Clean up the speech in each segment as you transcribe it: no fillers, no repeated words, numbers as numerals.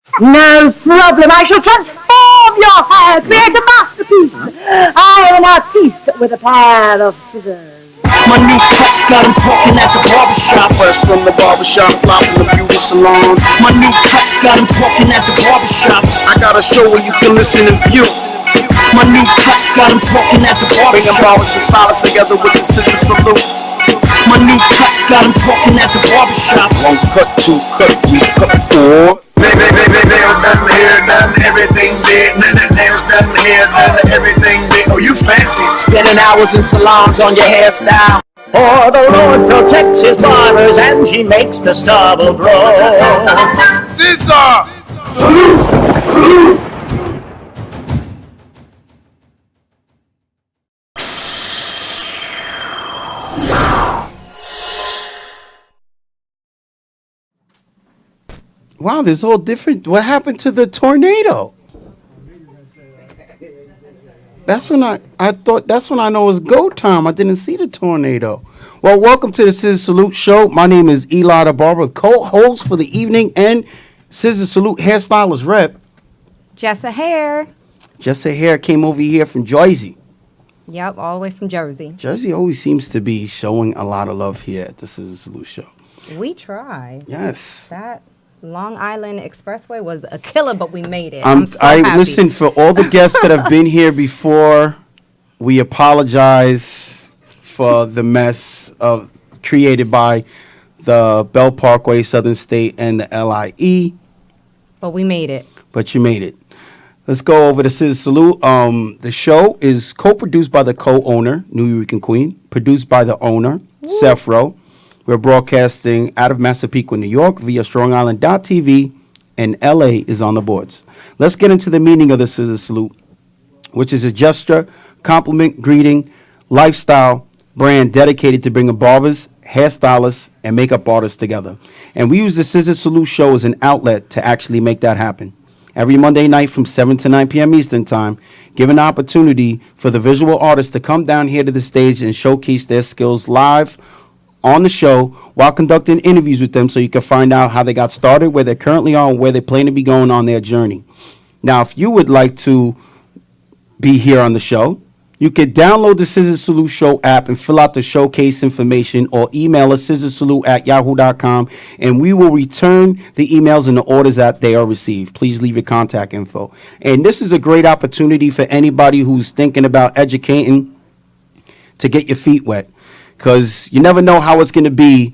No problem. I shall transform your hair, create a masterpiece. I am an artiste with a pair of scissors. My new cuts got him talking at the barbershop. Fresh from the barbershop, fly from the beauty salon. My new cuts got him talking at the barbershop. I got a show where you can listen and view. My new cuts got him talking at the barbershop. Bringing barbers and stylists together with the ScissorSalute. My new cuts got him talking at the barbershop. One cut, two cut, three cut, four. Nails done, hair done, everything did. Nails done, hair done, everything did. Oh, you fancy. Spending hours in salons on your hairstyle. For the Lord protects his barbers and he makes the stubble grow. Scissor! Salute! Salute! Wow, this all different. What happened to the tornado? That's when I thought that's when I know it was go time. I didn't see the tornado. Well, welcome to the ScissorSalute Show. My name is Eli the Barber, co-host for the evening and ScissorSalute hairstylist rep. Jessa Hair. Jessa Hair came over here from Jersey. Yep, all the way from Jersey. Jersey always seems to be showing a lot of love here at the ScissorSalute Show. We try. Yes. That Long Island Expressway was a killer, but we made it. I'm so happy. Listen, for all the guests that have been here before, we apologize for the mess created by the Bell Parkway, Southern State, and the LIE. But we made it. But you made it. Let's go over to ScissorSalute. The show is co-produced by the co-owner, New York and Queen, produced by the owner, Seth Rowe. We're broadcasting out of Massapequa, New York via StrongIsland.tv, and LA is on the boards. Let's get into the meaning of the ScissorSalute, which is a gesture, compliment, greeting, lifestyle brand dedicated to bringing barbers, hairstylists, and makeup artists together. And we use the ScissorSalute Show as an outlet to actually make that happen. Every Monday night from 7 to 9 p.m. Eastern Time, give an opportunity for the visual artists to come down here to the stage and showcase their skills live on the show while conducting interviews with them so you can find out how they got started, where they currently are, and where they plan to be going on their journey. Now, if you would like to be here on the show, you can download the ScissorSalute Show app and fill out the showcase information or email us scissorsalute@yahoo.com, and we will return the emails in the orders that they are received. Please leave your contact info. And this is a great opportunity for anybody who's thinking about educating to get your feet wet, because you never know how it's going to be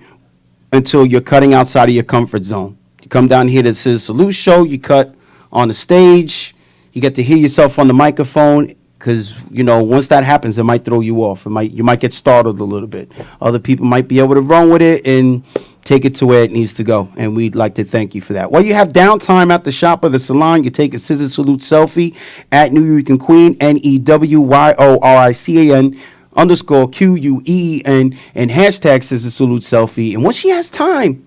until you're cutting outside of your comfort zone. You come down here to the ScissorSalute Show, you cut on the stage, you get to hear yourself on the microphone, because, you know, once that happens, it might throw you off. You might get startled a little bit. Other people might be able to run with it and take it to where it needs to go, and we'd like to thank you for that. While you have downtime at the shop or the salon, you take a ScissorSalute selfie at New York and Queen, NEWYORICAN _QUEEN, and hashtag ScissorSalute selfie. And once she has time,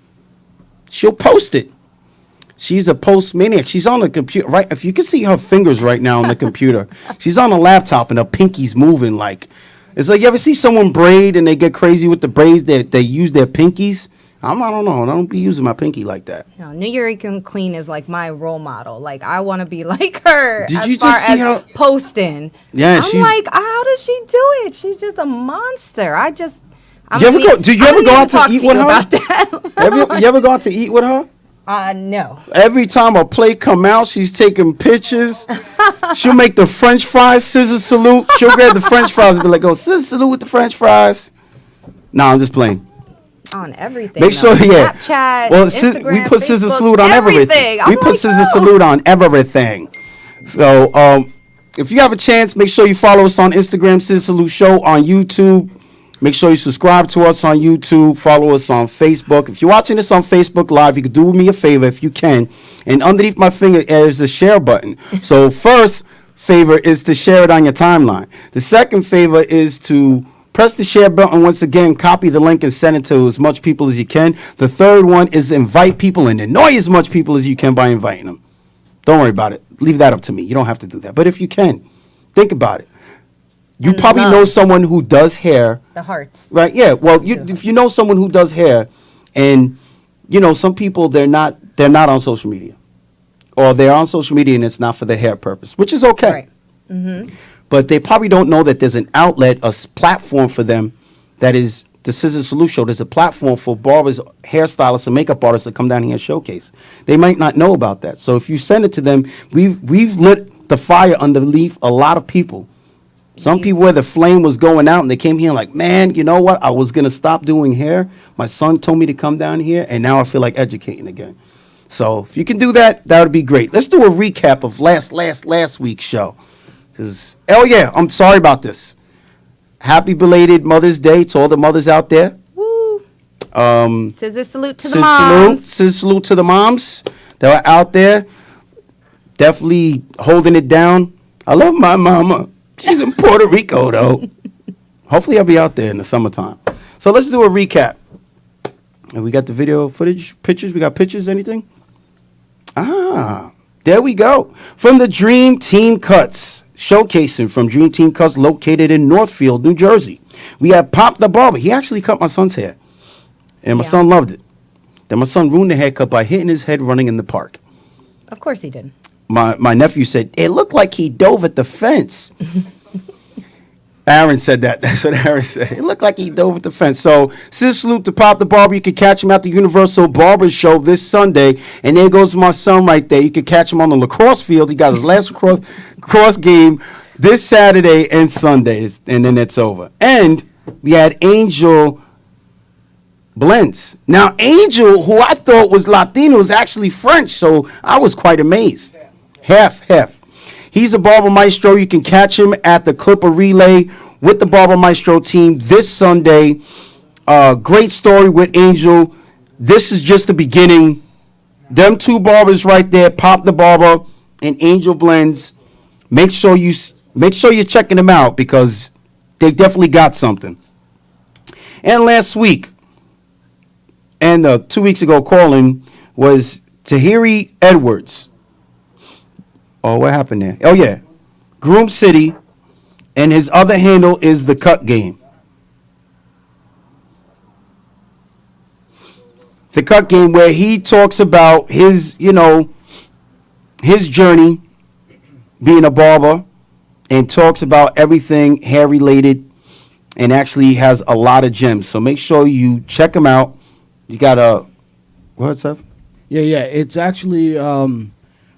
she'll post it. She's a post maniac. She's on the computer, right? If you can see her fingers right now on the computer, she's on a laptop and her pinky's moving like, it's like, you ever see someone braid and they get crazy with the braids that they use their pinkies? I don't know. I don't be using my pinky like that. No, New York and Queen is like my role model. Like, I want to be like her. Did as you far just see as her posting? Yeah, I'm like, how does she do it? She's just a monster. Do you ever go out to eat with her? You ever go out to eat with her? No. Every time a plate come out, she's taking pictures. She'll make the French fries ScissorSalute. She'll grab the French fries and be like, "Oh, ScissorSalute with the French fries." Nah, I'm just playing. On everything. Make sure, yeah. Snapchat, well, Instagram, we put Facebook, ScissorSalute on everything. We put ScissorSalute on everything. So, if you have a chance, make sure you follow us on Instagram, ScissorSalute Show, on YouTube. Make sure you subscribe to us on YouTube. Follow us on Facebook. If you're watching this on Facebook Live, you could do me a favor if you can. And underneath my finger is a share button. So first favor is to share it on your timeline. The second favor is to press the share button once again, copy the link and send it to as much people as you can. The third one is invite people and annoy as much people as you can by inviting them. Don't worry about it. Leave that up to me. You don't have to do that. But if you can, think about it. You probably know someone who does hair. The hearts. Right, yeah. Well, if you know someone who does hair, and, you know, some people, they're not on social media. or they're on social media and it's not for their hair purpose, which is okay. Right. But they probably don't know that there's an outlet, platform for them that is the ScissorSalute Show. There's a platform for barbers, hairstylists, and makeup artists to come down here and showcase. They might not know about that. So if you send it to them, we've lit the fire underneath a lot of people. Some people where the flame was going out and they came here like, man, you know what? I was going to stop doing hair. My son told me to come down here, and now I feel like educating again. So if you can do that, that would be great. Let's do a recap of last week's show. Oh, yeah, I'm sorry about this. Happy belated Mother's Day to all the mothers out there. Woo. Scissor salute to the Scissor moms. salute to the moms that are out there. Definitely holding it down. I love my mama. She's in Puerto Rico, though. Hopefully I'll be out there in the summertime. So let's do a recap. And we got the video footage, pictures. We got pictures, anything? There we go. From the Dream Team Cuts. Showcasing from Dream Team Cuts located in Northfield, New Jersey. We have Pop the Barber. He actually cut my son's hair. And my son loved it. Then my son ruined the haircut by hitting his head running in the park. Of course he did. My nephew said, it looked like he dove at the fence. Aaron said that. That's what Aaron said. It looked like he dove at the fence. So, salute to Pop the Barber. You can catch him at the Universal Barber Show this Sunday. And there goes my son right there. You can catch him on the lacrosse field. He got his last lacrosse game this Saturday and Sunday. And then it's over. And we had Angel Blends. Now, Angel, who I thought was Latino, is actually French. So, I was quite amazed. Half. He's a Barber Maestro. You can catch him at the Clipper Relay with the Barber Maestro team this Sunday. Great story with Angel. This is just the beginning. Them two barbers right there, Pop the Barber and Angel Blends. Make sure you're checking them out because they definitely got something. And last week, and 2 weeks ago, calling was Tahiri Edwards. Oh, what happened there? Oh, yeah. Groom City, and his other handle is The Cut Game. The Cut Game, where he talks about his journey being a barber and talks about everything hair-related and actually has a lot of gems. So make sure you check him out. You got a... What's up? Yeah. It's actually... a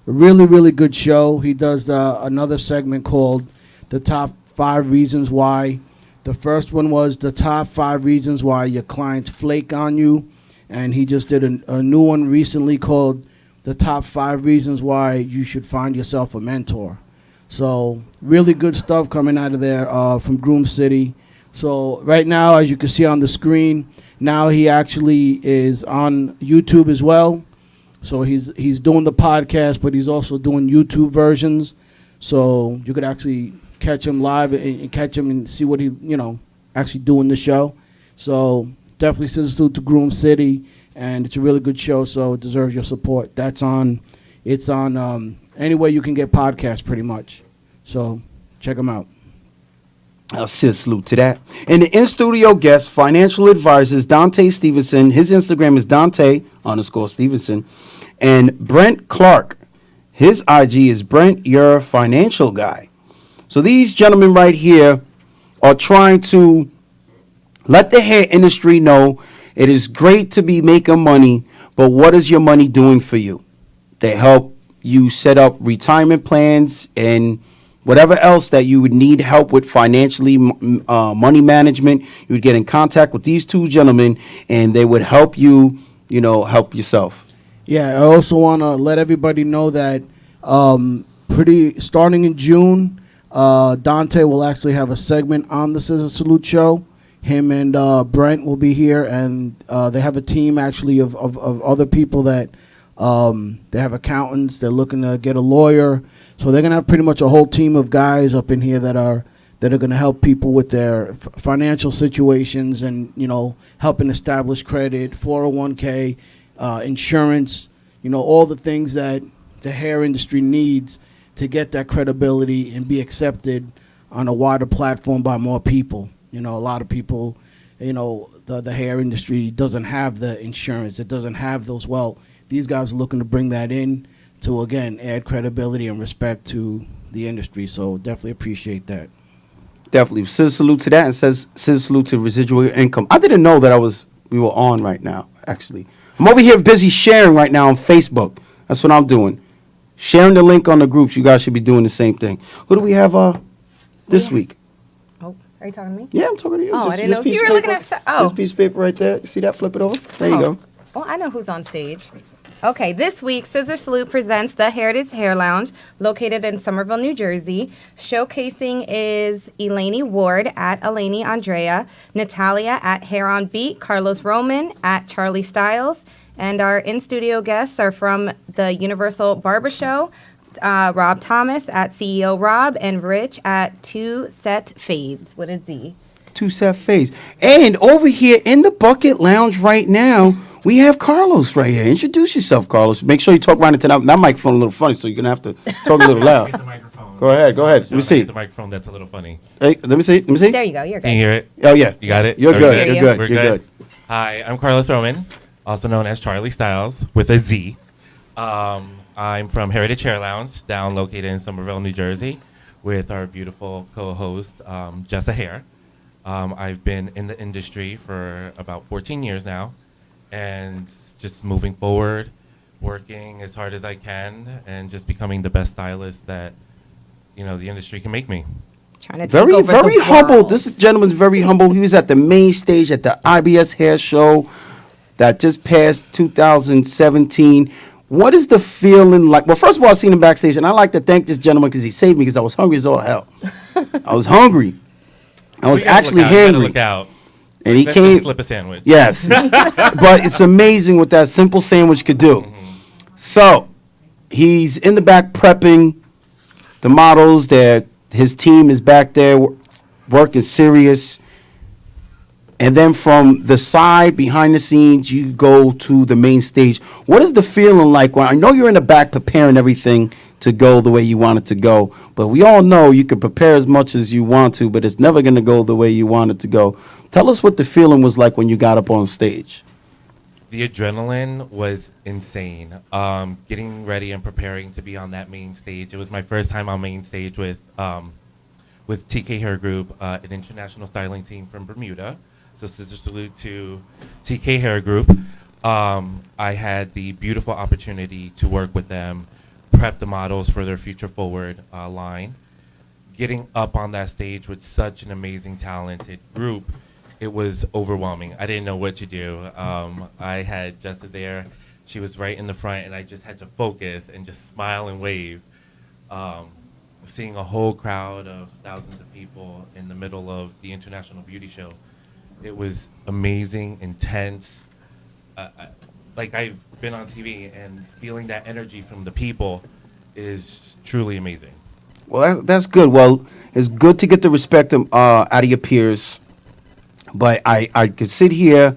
really, really good show. He does another segment called The Top 5 Reasons Why. The first one was the top 5 reasons why your clients flake on you. And he just did a new one recently called The Top 5 Reasons Why You Should Find Yourself a Mentor. So really good stuff coming out of there from Groom City. So right now, as you can see on the screen, now he actually is on YouTube as well. So he's doing the podcast, but he's also doing YouTube versions. So you could actually catch him live and catch him and see what he, actually doing the show. So definitely salute to Groom City, and it's a really good show, so it deserves your support. It's on anywhere you can get podcasts pretty much. So check him out. I'll salute to that. And the in-studio guest, financial advisors, Dante Stevenson. His Instagram is Dante_Stevenson. And Brent Clark, his IG is Brent, your financial guy. So these gentlemen right here are trying to let the hair industry know it is great to be making money, but what is your money doing for you? They help you set up retirement plans and whatever else that you would need help with financially, money management. You would get in contact with these two gentlemen, and they would help you, help yourself. Yeah, I also want to let everybody know that starting in June, Dante will actually have a segment on the ScissorSalute Show. Him and Brent will be here, and they have a team actually of other people that they have accountants. They're looking to get a lawyer. So they're going to have pretty much a whole team of guys up in here that are going to help people with their financial situations and, helping establish credit, 401k, insurance, all the things that the hair industry needs to get that credibility and be accepted on a wider platform by more people. A lot of people, the hair industry doesn't have the insurance. It doesn't have those. Well, these guys are looking to bring that in to again add credibility and respect to the industry. So definitely appreciate that. Definitely. ScissorSalute to that, and says ScissorSalute to residual income. I didn't know that we were on right now, actually. I'm over here busy sharing right now on Facebook. That's what I'm doing. Sharing the link on the groups. You guys should be doing the same thing. Who do we have this week? Oh, are you talking to me? Yeah, I'm talking to you. Oh, Just I didn't know this piece you were of looking paper. at. Oh, This piece of paper right there. You see that? Flip it over. There you go. Oh, I know who's on stage. Okay, this week, Scissor Salute presents the Heritage Hair Lounge, located in Somerville, New Jersey. Showcasing is Eleni Ward at Eleni Andrea, Natalia at Hair on Beat, Carlos Roman at Charlie Styles, and our in-studio guests are from the Universal Barber Show, Rob Thomas at CEO Rob, and Rich at Two Set Fades with a Z. Two Set Fades. And over here in the Bucket Lounge right now, we have Carlos right here. Introduce yourself, Carlos. Make sure you talk right into that microphone a little funny, so you're going to have to talk a little loud. Get the microphone. Go ahead. Let me see. The microphone, that's a little funny. Hey, let me see. There you go. You're good. Can you hear it? Oh, yeah. You got it? You're Are we good. hear You're you. good. We're You're good. good. Hi, I'm Carlos Roman, also known as Charlie Styles with a Z. I'm from Heritage Hair Lounge, down located in Somerville, New Jersey, with our beautiful co-host, Jessa Hair. I've been in the industry for about 14 years now, and just moving forward, working as hard as I can, and just becoming the best stylist that, the industry can make me. Trying to take Very, over very the humble. world. This gentleman's very humble. He was at the main stage at the IBS Hair Show that just passed 2017. What is the feeling like? Well, first of all, I seen him backstage, and I like to thank this gentleman because he saved me because I was hungry as all hell. I was hungry. I was You gotta actually look out, you gotta hungry. Look out. And he Let's came. just slip a sandwich. Yes. But it's amazing what that simple sandwich could do. So he's in the back prepping the models. That his team is back there working serious. And then from the side, behind the scenes, you go to the main stage. What is the feeling like? Well, I know you're in the back preparing everything to go the way you want it to go. But we all know you can prepare as much as you want to, but it's never going to go the way you want it to go. Tell us what the feeling was like when you got up on stage. The adrenaline was insane. Getting ready and preparing to be on that main stage. It was my first time on main stage with TK Hair Group, an international styling team from Bermuda. So Scissor Salute to TK Hair Group. I had the beautiful opportunity to work with them, prep the models for their future forward line. Getting up on that stage with such an amazing, talented group, it was overwhelming. I didn't know what to do. I had Jessica there. She was right in the front, and I just had to focus and just smile and wave. Seeing a whole crowd of thousands of people in the middle of the International Beauty Show, it was amazing, intense. Like I've been on TV, and feeling that energy from the people is truly amazing. Well, that's good. Well, it's good to get the respect out of your peers. But I could sit here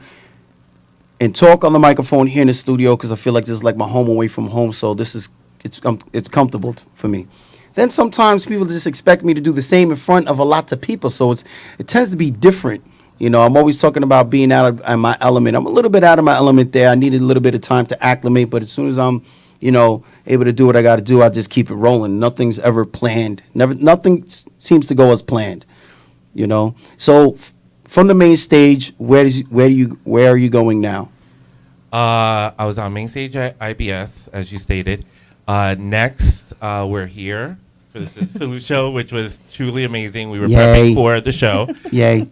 and talk on the microphone here in the studio because I feel like this is like my home away from home. So it's comfortable for me. Then sometimes people just expect me to do the same in front of a lot of people. So it tends to be different. I'm always talking about being out of my element. I'm a little bit out of my element there. I needed a little bit of time to acclimate. But as soon as I'm, able to do what I got to do, I just keep it rolling. Nothing's ever planned. Nothing seems to go as planned. So from the main stage, where are you going now? I was on main stage at IBS, as you stated. Next, we're here for the ScissorSalute Show, which was truly amazing. We were prepping for the show. Yay.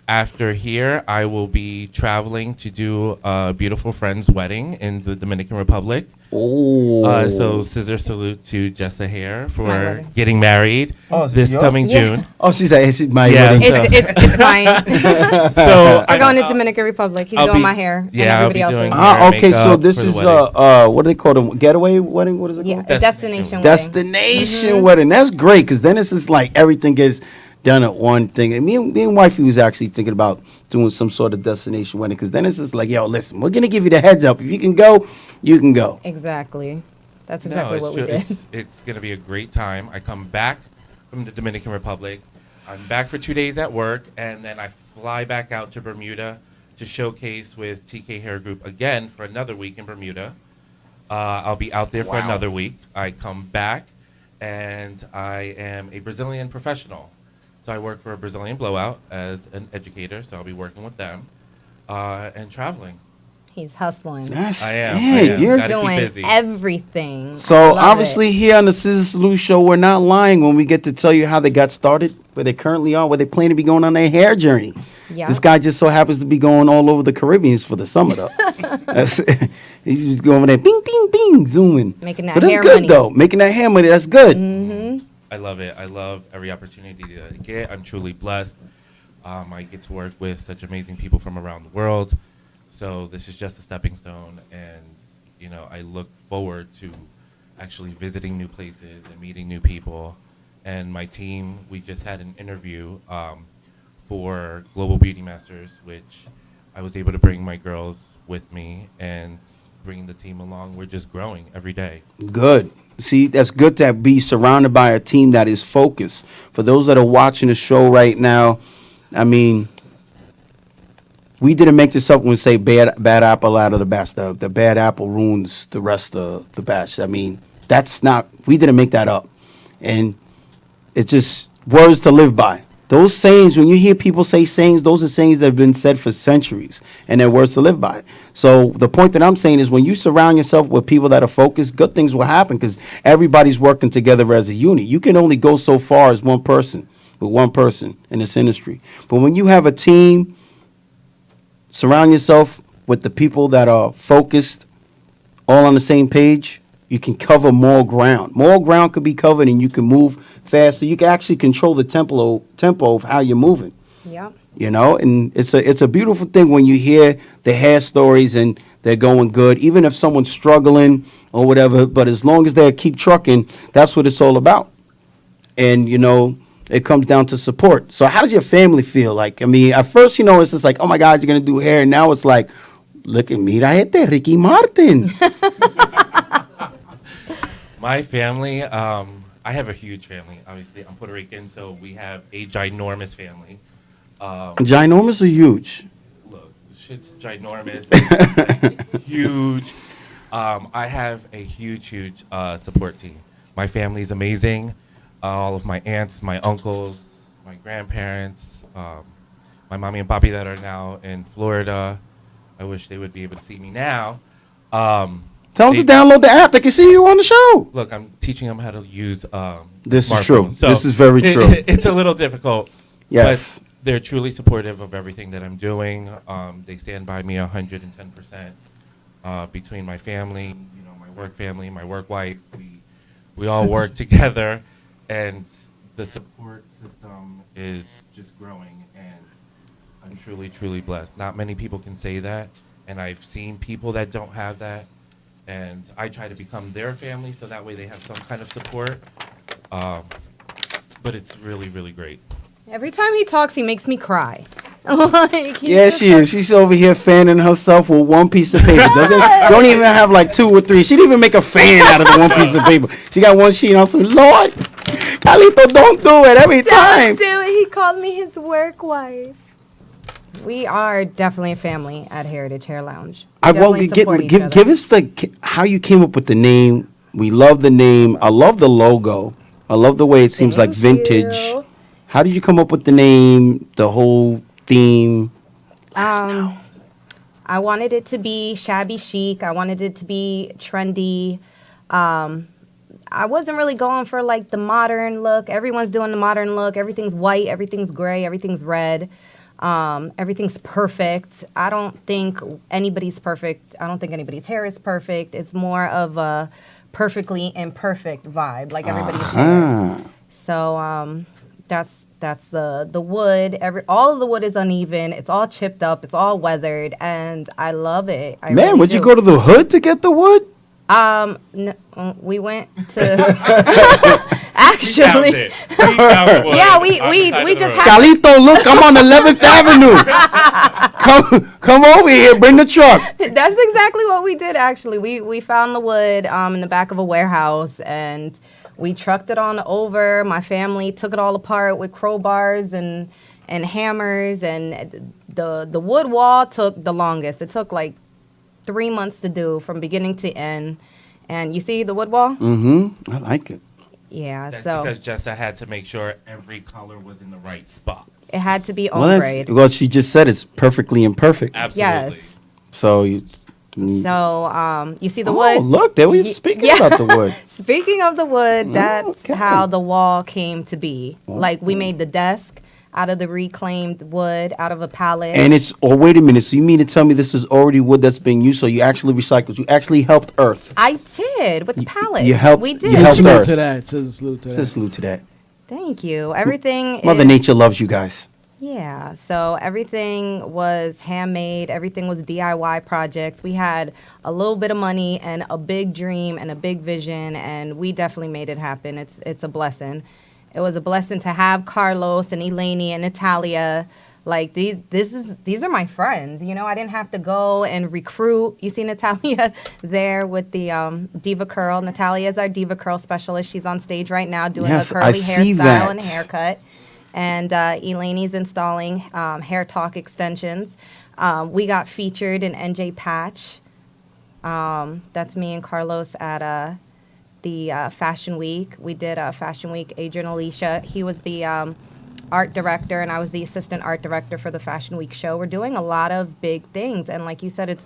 After here, I will be traveling to do a beautiful friend's wedding in the Dominican Republic. Oh. So Scissor Salute to Jessa Hair for wedding. getting married this coming June. Oh, she's my Yeah, wedding. so- It's mine. So We're going to Dominican Republic. He's I'll doing be- my hair. yeah, and everybody I'll be else's. doing hair and Okay, so makeup this for the is wedding. what do they call it? Getaway wedding? What is it Yeah, called? a destination wedding. Destination wedding. That's great because then it's just like everything gets done at one thing. And me and wifey was actually thinking about doing some sort of destination wedding because then it's just like, yo, listen, we're gonna give you the heads up. If you can go, you can go. Exactly. That's exactly what we true. did. It's going to be a great time. I come back from the Dominican Republic. I'm back for 2 days at work, and then I fly back out to Bermuda to showcase with TK Hair Group again for another week in Bermuda. I'll be out there for another week. I come back, and I am a Brazilian professional. So I work for a Brazilian Blowout as an educator, so I'll be working with them and traveling. He's hustling. That's, I am. you're Gotta keep Doing busy. everything. So I love obviously it. here on the ScissorSalute Show, we're not lying when we get to tell you how they got started, where they currently are, where they plan to be going on their hair journey. Yeah. This guy just so happens to be going all over the Caribbean for the summer, though. He's just going over there, bing, bing, bing, zooming. Making that so that's hair good, money. though. Making that hair money, that's good. I love it. I love every opportunity that I get. I'm truly blessed. I get to work with such amazing people from around the world. So this is just a stepping stone, and I look forward to actually visiting new places and meeting new people. And my team, we just had an interview for Global Beauty Masters, which I was able to bring my girls with me and bringing the team along. We're just growing every day. Good. See, that's good to be surrounded by a team that is focused. For those that are watching the show right now, I mean, we didn't make this up when we say bad apple out of the batch. The bad apple ruins the rest of the batch. I mean, that's not, we didn't make that up. And it's just words to live by. Those sayings, when you hear people say sayings, those are sayings that have been said for centuries, and they're words to live by. So the point that I'm saying is when you surround yourself with people that are focused, good things will happen because everybody's working together as a unit. You can only go so far as one person, with one person in this industry. But when you have a team, surround yourself with the people that are focused, all on the same page, you can cover more ground. More ground could be covered and you can move faster. You can actually control the tempo of how you're moving. Yep. And it's a beautiful thing when you hear the hair stories and they're going good, even if someone's struggling or whatever, but as long as they keep trucking, that's what it's all about. And, it comes down to support. So how does your family feel? Like, I mean, at first, it's just like, oh my God, you're going to do hair. And now it's like, look at me, Ricky Martin. My family, I have a huge family. Obviously, I'm Puerto Rican, so we have a ginormous family. Ginormous or huge? Look, shit's ginormous, like, huge. I have a huge support team. My family's amazing. All of my aunts, my uncles, my grandparents, my mommy and papi that are now in Florida. I wish they would be able to see me now. Tell them to download the app. They can see you on the show. Look, I'm teaching them how to use This is smartphones. true. So This is very true. It's a little difficult. Yes. But they're truly supportive of everything that I'm doing. They stand by me 110% between my family, my work family, my work wife. We all work together, and the support system is just growing, and I'm truly blessed. Not many people can say that, and I've seen people that don't have that, and I try to become their family so that way they have some kind of support. But it's really great. Every time he talks, he makes me cry. Like, Yeah, she is. She's over here fanning herself with one piece of paper. Don't even have like two or three. She didn't even make a fan out of the one piece of paper. She got one sheet on some. Lord, Carlito, don't do it every time. Don't do it. He called me his work wife. We are definitely a family at Heritage Hair Lounge. I won't give us how you came up with the name. We love the name. I love the logo. I love the way it seems like vintage. You. How did you come up with the name, the whole theme? Let us know. I wanted it to be shabby chic. I wanted it to be trendy. I wasn't really going for like the modern look. Everyone's doing the modern look. Everything's white. Everything's gray. Everything's red. Everything's perfect. I don't think anybody's perfect. I don't think anybody's hair is perfect. It's more of a perfectly imperfect vibe, like everybody's hair. So that's the wood. All of the wood is uneven. It's all chipped up. It's all weathered, and I love it. I really would do. you go to the hood to get the wood? No, we went to actually. Yeah, we just had. Carlito, look, I'm on 11th Avenue. Come over here, bring the truck. That's exactly what we did. Actually, we found the wood in the back of a warehouse, and we trucked it on over. My family took it all apart with crowbars and hammers, and the wood wall took the longest. It took like 3 months to do from beginning to end. And you see the wood wall? Mm-hmm. I like it. Yeah, That's so because Jessa had to make sure every color was in the right spot. it had to be Well, ombre. well, she just said it's perfectly imperfect. Absolutely. Yes. So you. So, you see the Oh, wood? look, there we speaking about the wood. Speaking of the wood, that's okay. how the wall came to be. Like, we made the desk out of the reclaimed wood, out of a pallet. And it's, oh, wait a minute. So you mean to tell me this is already wood that's being used? So you actually recycled. You actually helped Earth. I did, with the pallet. you helped- We you did. helped Salute Earth. to that. Says salute to that. Says salute to that. Thank you. Everything Mother is... Nature loves you guys. Yeah, so everything was handmade. Everything was DIY projects. We had a little bit of money and a big dream and a big vision, and we definitely made it happen. It's a blessing. It was a blessing to have Carlos and Eleni and Natalia. Like, these are my friends. You know, I didn't have to go and recruit. You see Natalia there with the Diva Curl. Natalia is our Diva Curl specialist. She's on stage right now doing Yes, a curly I see hairstyle that. and haircut. And Eleni's installing Hair Talk extensions. We got featured in NJ Patch. That's me and Carlos at the Fashion Week. We did Fashion Week. Adrian Alicia, he was the art director, and I was the assistant art director for the Fashion Week show. We're doing a lot of big things, and like you said,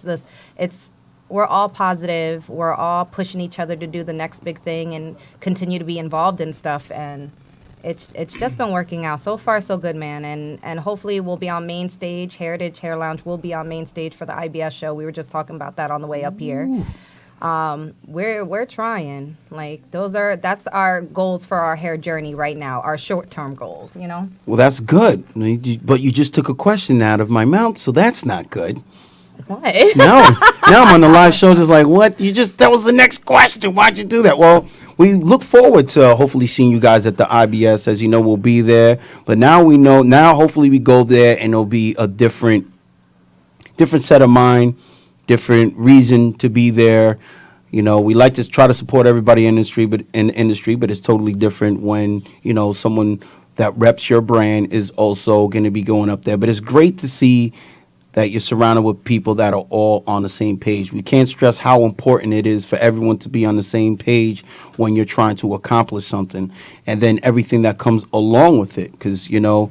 we're all positive. We're all pushing each other to do the next big thing and continue to be involved in stuff. And it's just been working out. So far, so good, man. And hopefully we'll be on main stage. Heritage Hair Lounge will be on main stage for the IBS show. We were just talking about that on the way up here. We're trying. Like, that's our goals for our hair journey right now, our short-term goals, you know? Well, that's good. But you just took a question out of my mouth, so that's not good. What? No. Now I'm on the live show just like, what? That was the next question. Why'd you do that? Well, we look forward to hopefully seeing you guys at the IBS. As you know, we'll be there. But now we know, hopefully we go there and it'll be a different set of mind, different reason to be there. You know, we like to try to support everybody in the industry, but it's totally different when, you know, someone that reps your brand is also going to be going up there. But it's great to see that you're surrounded with people that are all on the same page. We can't stress how important it is for everyone to be on the same page when you're trying to accomplish something, and then everything that comes along with it. Because, you know,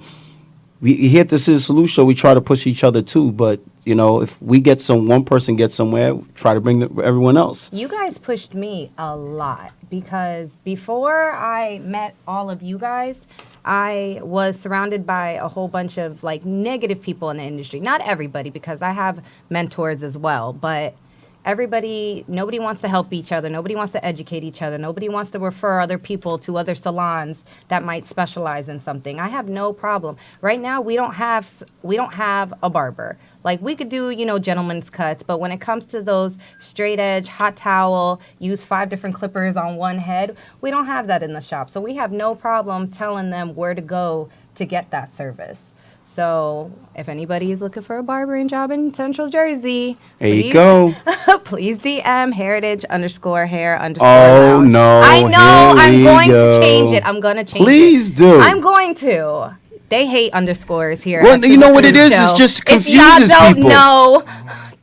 we here at the ScissorSalute Show, we try to push each other too, but, you know, if we get one person gets somewhere, try to bring everyone else. You guys pushed me a lot because before I met all of you guys, I was surrounded by a whole bunch of like negative people in the industry. Not everybody, because I have mentors as well, but nobody wants to help each other. Nobody wants to educate each other. Nobody wants to refer other people to other salons that might specialize in something. I have no problem. Right now, we don't have a barber. Like, we could do, you know, gentleman's cuts, but when it comes to those straight edge, hot towel, use 5 different clippers on one head, we don't have that in the shop. So we have no problem telling them where to go to get that service. So if anybody is looking for a barbering job in Central Jersey, There you go. please DM heritage_hair_. Oh, lounge. no. I know. I'm Here we going go. to change it. I'm going to change it. Please do. I'm going to. They hate underscores here. Well, at you know what it ScissorSalute is? Show. It's just If y'all confuses don't people. know,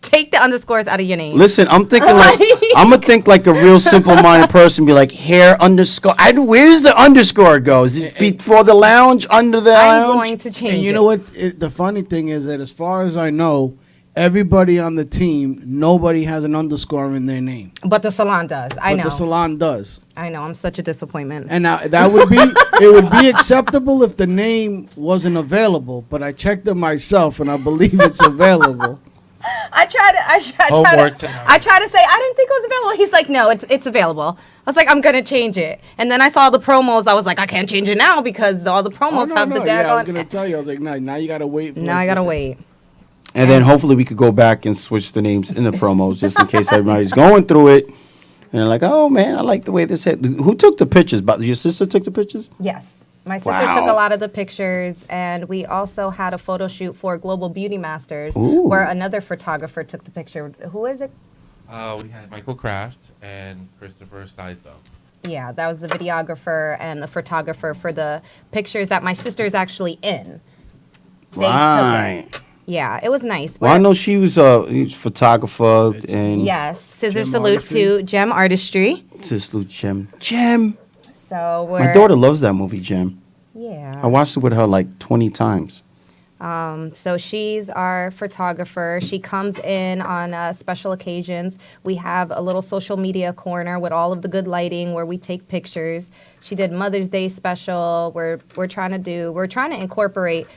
take the underscores out of your name. Listen, I'm thinking I'm gonna think like a real simple-minded person. Be like hair underscore. Where does the underscore go? Is it before the lounge, under the I'm lounge? going to change And you it. know what? The funny thing is that as far as I know, everybody on the team, nobody has an underscore in their name. But the salon does. I But know. the salon does. I know. I'm such a disappointment. And now that would be it would be acceptable if the name wasn't available. But I checked it myself, and I believe it's available. I tried to say I didn't think it was available. He's like, no, it's available. I was like, I'm gonna change it. And then I saw the promos. I was like, I can't change it now because all the promos have the Yeah, I was daggone. gonna tell you. I was like, no, now you gotta wait. For Now I gotta wait. And then hopefully we could go back and switch the names in the promos just in case everybody's going through it. And they're like, oh man, I like the way this head. Who took the pictures? Your sister took the pictures? Yes. My sister Wow. took a lot of the pictures, and we also had a photo shoot for Global Beauty Masters Ooh. where another photographer took the picture. Who is it? We had Michael Kraft and Christopher Steisbo. Yeah, that was the videographer and the photographer for the pictures that my sister's actually in. They Right. took it. Yeah, it was nice. Well, I know she was he was a photographer and Yes, Scissor Gem Salute Artistry? to Gem Artistry. Salute Gem. Gem. So we're My daughter loves that movie, Gem. I yeah. watched it with her like 20 times. So she's our photographer. She comes in on special occasions. We have a little social media corner with all of the good lighting where we take pictures. She did Mother's Day special. We're trying to incorporate,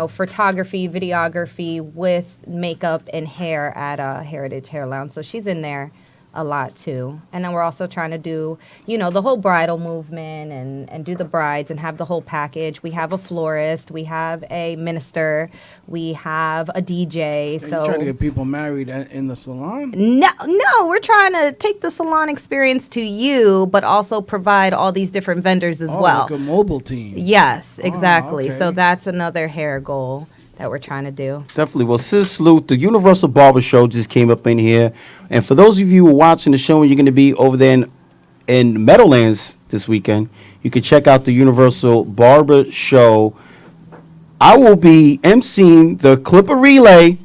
photography, videography with makeup and hair at Heritage Hair Lounge. So she's in there a lot too. And then we're also trying to do, the whole bridal movement and do the brides and have the whole package. We have a florist, we have a minister, we have a DJ. Are So you trying to get people married in the salon? no, we're trying to take the salon experience to you, but also provide all these different vendors as well. Like a mobile team. Yes, exactly. okay. So that's another hair goal that we're trying to do. Definitely. Well, Sis Salute, the Universal Barber Show just came up in here. And for those of you who are watching the show and you're going to be over there in Meadowlands this weekend, you can check out the Universal Barber Show. I will be emceeing the Clipper Relay,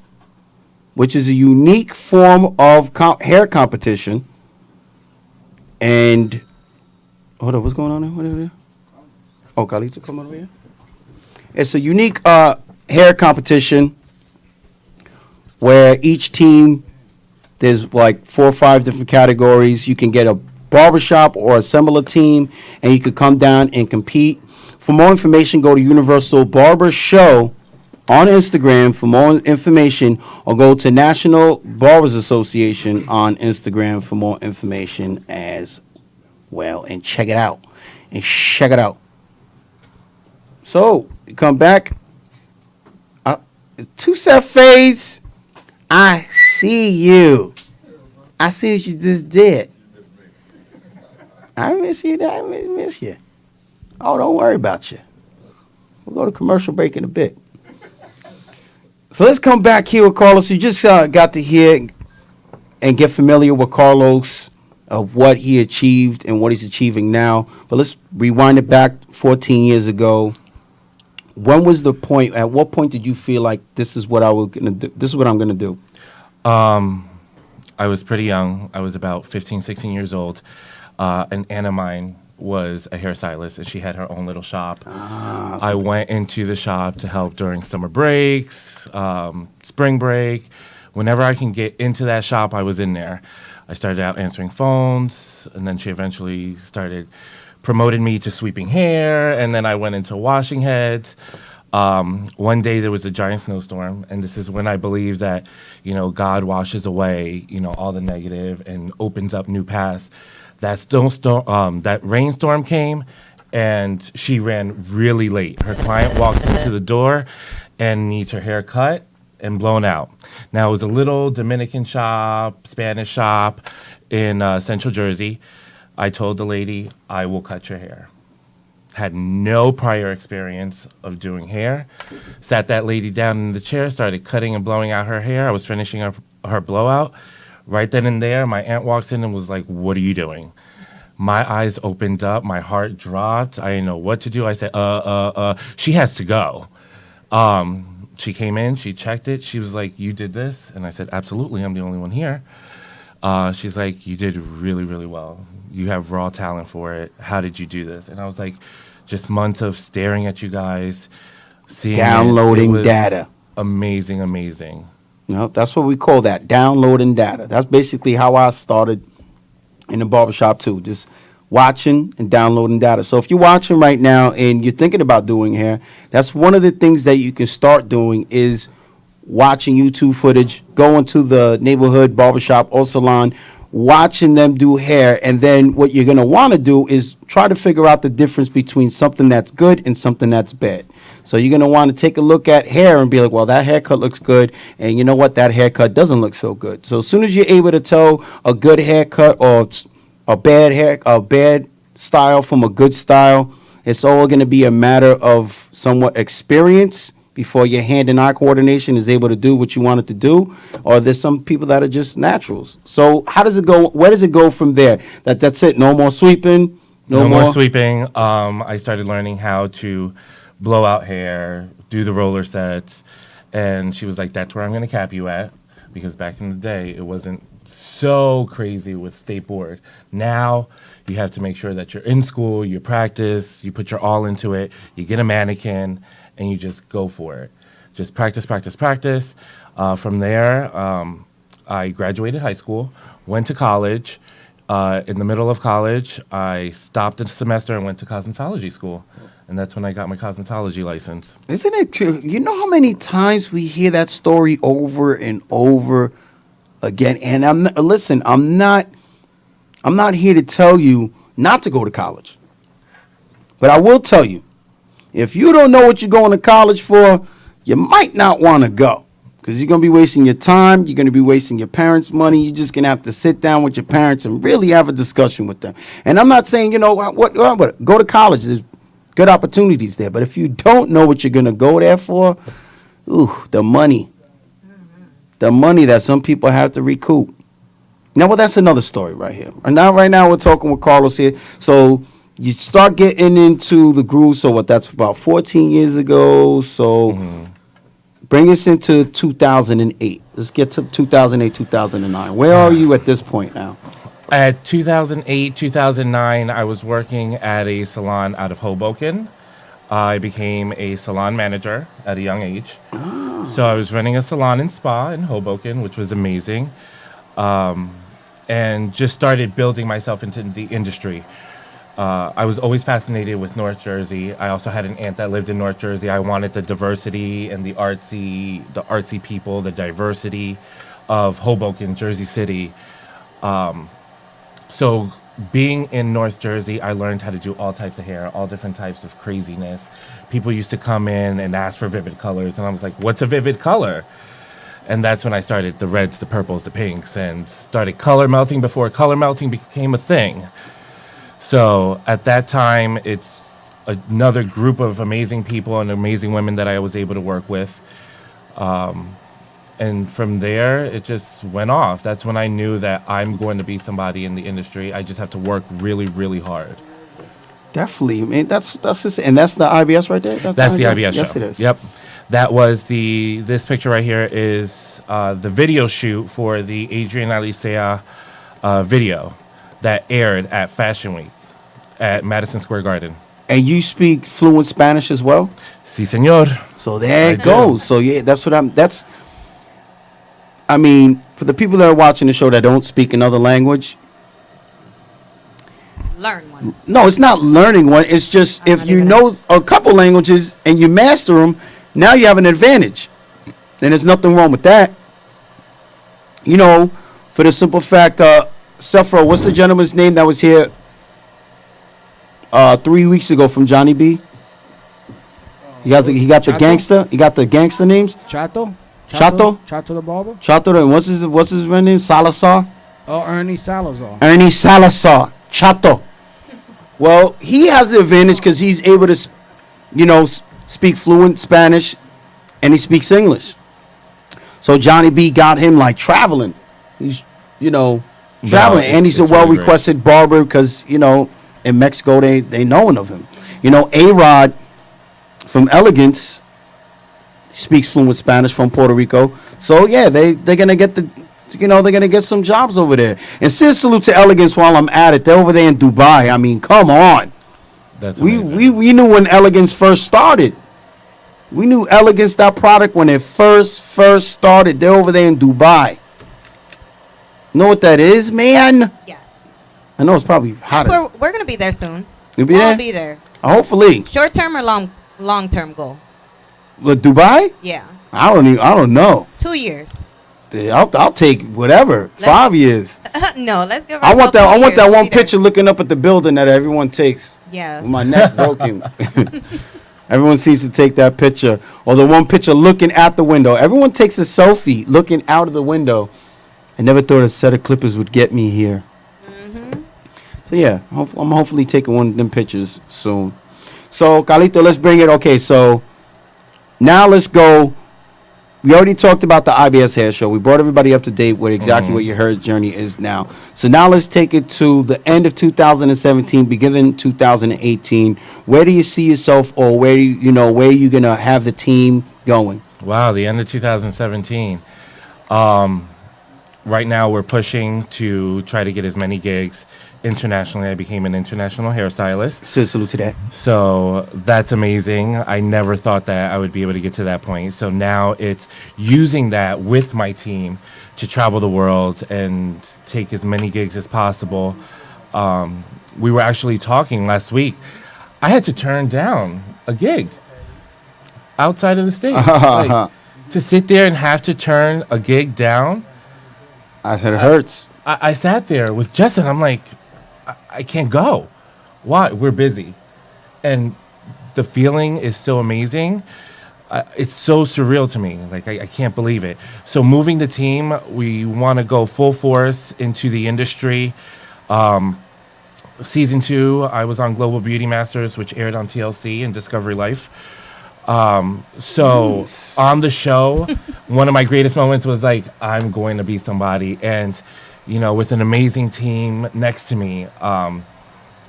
which is a unique form of hair competition. And, hold on, what's going on there? What is it? Oh, Carlito, come over here. It's a unique hair competition where each team, there's like 4 or 5 different categories. You can get a barbershop or assemble a team, and you could come down and compete. For more information, go to Universal Barber Show on Instagram for more information, or go to National Barbers Association on Instagram for more information as well. And check it out. So, you come back. Two-step phase. I see you. I see what you just did. I miss you. I miss you. Oh, don't worry about you. We'll go to commercial break in a bit. So let's come back here with Carlos. You just got to hear and get familiar with Carlos, of what he achieved and what he's achieving now. But let's rewind it back 14 years ago. When was the point? At what point did you feel like this is what I was gonna do? This is what I'm gonna do. I was pretty young. I was about 15, 16 years old. An aunt of mine was a hairstylist, and she had her own little shop. I went into the shop to help during summer breaks, spring break. Whenever I can get into that shop, I was in there. I started out answering phones, and then she eventually started promoted me to sweeping hair, and then I went into washing heads. One day there was a giant snowstorm, and this is when I believe that, God washes away, all the negative and opens up new paths. That rainstorm came, and she ran really late. Her client walks into the door and needs her hair cut and blown out. Now, it was a little Dominican shop, Spanish shop in Central Jersey. I told the lady, I will cut your hair. Had no prior experience of doing hair. Sat that lady down in the chair, started cutting and blowing out her hair. I was finishing her blowout. Right then and there, my aunt walks in and was like, what are you doing? My eyes opened up. My heart dropped. I didn't know what to do. I said, she has to go. She came in. She checked it. She was like, you did this? And I said, absolutely. I'm the only one here. She's like, you did really, really well. You have raw talent for it. How did you do this? And I was like, just months of staring at you guys, seeing Downloading data. Amazing, amazing. No, that's what we call that, downloading data. That's basically how I started in the barbershop too, just watching and downloading data. So if you're watching right now and you're thinking about doing hair, that's one of the things that you can start doing is watching YouTube footage, going to the neighborhood barbershop or salon, watching them do hair. And then what you're going to want to do is try to figure out the difference between something that's good and something that's bad. So you're going to want to take a look at hair and be like, well, that haircut looks good. And you know what? That haircut doesn't look so good. So as soon as you're able to tell a good haircut or a bad style from a good style, it's all going to be a matter of somewhat experience before your hand and eye coordination is able to do what you want it to do, or there's some people that are just naturals. So how does it go? Where does it go from there? That's it? No more sweeping? No more sweeping. I started learning how to blow out hair, do the roller sets, And she was like, that's where I'm going to cap you at. Because back in the day, it wasn't so crazy with state board. Now, you have to make sure that you're in school, you practice, you put your all into it, you get a mannequin, and you just go for it. Just practice, practice, practice. From there, I graduated high school, went to college. In the middle of college, I stopped a semester and went to cosmetology school. And that's when I got my cosmetology license. Isn't it true? You know how many times we hear that story over and over again? And I'm not here to tell you not to go to college. But I will tell you, if you don't know what you're going to college for, you might not want to go. Because you're going to be wasting your time. You're going to be wasting your parents' money. You're just going to have to sit down with your parents and really have a discussion with them. And I'm not saying, what go to college. There's good opportunities there. But if you don't know what you're going to go there for, the money that some people have to recoup. Now, well, that's another story right here. And now, right now, we're talking with Carlos here. So you start getting into the groove. So that's about 14 years ago. So bring us into 2008. Let's get to 2008, 2009. Where are you at this point now? At 2008, 2009, I was working at a salon out of Hoboken. I became a salon manager at a young age. So I was running a salon and spa in Hoboken, which was amazing. And just started building myself into the industry. I was always fascinated with North Jersey. I also had an aunt that lived in North Jersey. I wanted the diversity and the artsy people, the diversity of Hoboken, Jersey City. So being in North Jersey, I learned how to do all types of hair, all different types of craziness. People used to come in and ask for vivid colors, and I was like, what's a vivid color? And that's when I started the reds, the purples, the pinks, and started color melting before color melting became a thing. So at that time, it's another group of amazing people and amazing women that I was able to work with. And from there, it just went off. That's when I knew that I'm going to be somebody in the industry. I just have to work really, really hard. Definitely. I mean, that's just, and that's the IBS right there? That's the IBS show. Yes, it is. Yep. That was this picture right here is the video shoot for the Adrian Alicea video that aired at Fashion Week at Madison Square Garden. And you speak fluent Spanish as well? Si, senor. So there it goes. So yeah, I mean, for the people that are watching the show that don't speak another language, Learn one. no, it's not learning one. It's just if you know a couple languages and you master them, now you have an advantage. And there's nothing wrong with that. You know, for the simple fact, Sefro, what's the gentleman's name that was here 3 weeks ago from Johnny B? He got the Chato? gangster. He got the gangster names. Chato the barber. Chato, and what's his real name? Salazar. Oh, Ernie Salazar. Ernie Salazar. Chato. Well, he has the advantage because he's able to, speak fluent Spanish, and he speaks English. So Johnny B got him like traveling. He's, traveling, and he's a well-requested barber because in Mexico they knowing of him. A-Rod from Elegance speaks fluent Spanish from Puerto Rico. So yeah, they're gonna get they're gonna get some jobs over there. And ScissorSalute to Elegance while I'm at it. They're over there in Dubai. I mean, come on. That's we knew when Elegance first started. We knew Elegance, that product, when it first started. They're over there in Dubai. Know what that is, man? Yes. I know it's probably hot. We're going to be there soon. You'll be We'll there? all be there. Hopefully. Short term or long term goal? But Dubai? Yeah. I don't know. 2 years. I'll take whatever. 5 years. No, let's give I ourselves want that. 2 I want years. that We'll one be there. picture looking up at the building that everyone takes. Yes. With my neck broken. Everyone seems to take that picture, or the one picture looking at the window. Everyone takes a selfie looking out of the window. I never thought a set of clippers would get me here. So yeah, I'm hopefully taking one of them pictures soon. So Carlito, let's bring it. Okay, so now let's go. We already talked about the IBS Hair Show. We brought everybody up to date with exactly what your hair journey is now. So now let's take it to the end of 2017, beginning 2018. Where do you see yourself, or where are you gonna have the team going? Wow, the end of 2017. Right now, we're pushing to try to get as many gigs internationally. I became an international hairstylist. Salute to that. So that's amazing. I never thought that I would be able to get to that point. So now it's using that with my team to travel the world and take as many gigs as possible. We were actually talking last week. I had to turn down a gig outside of the state. Like, to sit there and have to turn a gig down. I said it hurts. I sat there with Jess and I'm like, I can't go. Why? We're busy. And the feeling is so amazing. It's so surreal to me. Like, I can't believe it. So moving the team, we want to go full force into the industry. Season 2, I was on Global Beauty Masters, which aired on TLC and Discovery Life. So on the show, one of my greatest moments was like, I'm going to be somebody. And, you know, with an amazing team next to me,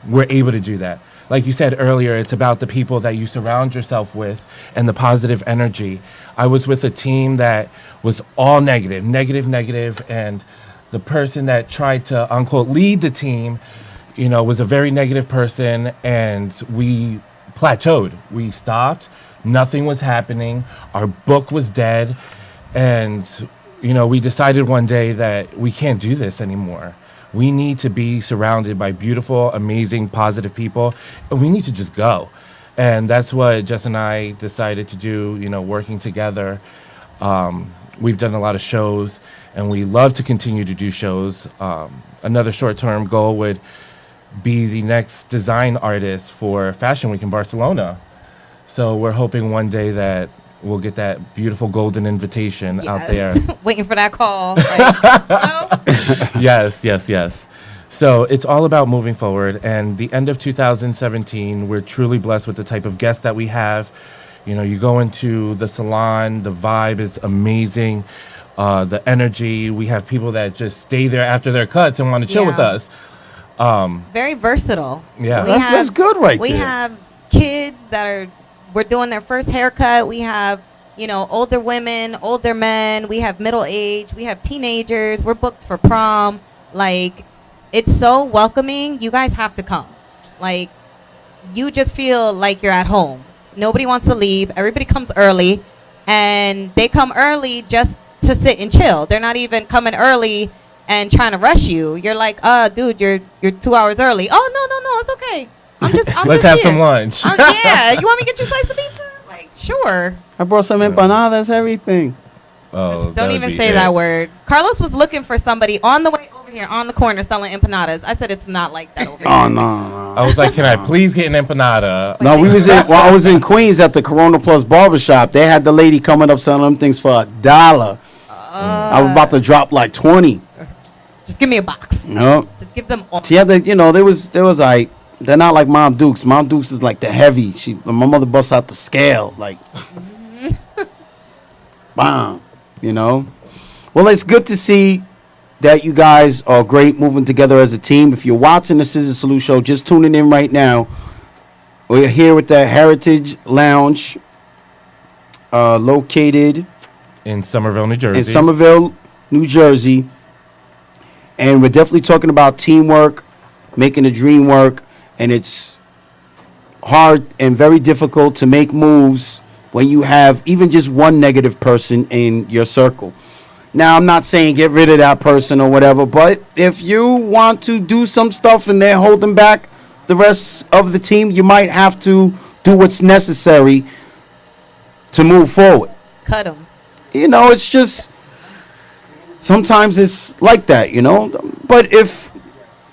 we're able to do that. Like you said earlier, it's about the people that you surround yourself with and the positive energy. I was with a team that was all negative. And the person that tried to, unquote, lead the team, you know, was a very negative person, and we plateaued. We stopped. Nothing was happening. Our book was dead. And, you know, we decided one day that we can't do this anymore. We need to be surrounded by beautiful, amazing, positive people, and we need to just go. And that's what Jess and I decided to do, you know, working together. We've done a lot of shows, and we love to continue to do shows. Another short-term goal would be the next design artist for Fashion Week in Barcelona. So we're hoping one day that we'll get that beautiful golden invitation out there. Waiting for that call. Like, hello? Yes. So it's all about moving forward. And the end of 2017, we're truly blessed with the type of guests that we have. You know, you go into the salon, the vibe is amazing. The energy, we have people that just stay there after their cuts and want to chill with us. Very versatile. Yeah. That's good right we there. We have kids that we're doing their first haircut. We have, you know, older women, older men. We have middle age. We have teenagers. We're booked for prom. Like, it's so welcoming. You guys have to come. Like, you just feel like you're at home. Nobody wants to leave. Everybody comes early, and they come early just to sit and chill. They're not even coming early and trying to rush you. You're like, dude, you're 2 hours early. Oh, no, it's okay. I'm Let's just have here. some lunch. Yeah, you want me to get you a slice of pizza? Like, sure. I brought some empanadas, everything. Oh, Don't even say that word. Carlos was looking for somebody on the way over here on the corner selling empanadas. I said it's not like that over here. Oh, no. I was like, can I please get an empanada? No, I was in Queens at the Corona Plus Barbershop. They had the lady coming up selling them things for $1. I was about to drop like 20. Just give me a box. No. Just give them all. She had the, you know, there was like, they're not like Mom Dukes. Mom Dukes is like the heavy. My mother busts out the scale, like, bam, you know. Well, it's good to see that you guys are great moving together as a team. If you're watching the ScissorSalute Show, just tuning in right now, we're here with the Heritage Lounge, located In Somerville, New Jersey. New Jersey. And we're definitely talking about teamwork, making the dream work. And it's hard and very difficult to make moves when you have even just one negative person in your circle. Now, I'm not saying get rid of that person or whatever, but if you want to do some stuff and they're holding back the rest of the team, you might have to do what's necessary to move forward. Cut them. You know, it's just, sometimes it's like that, you know. But if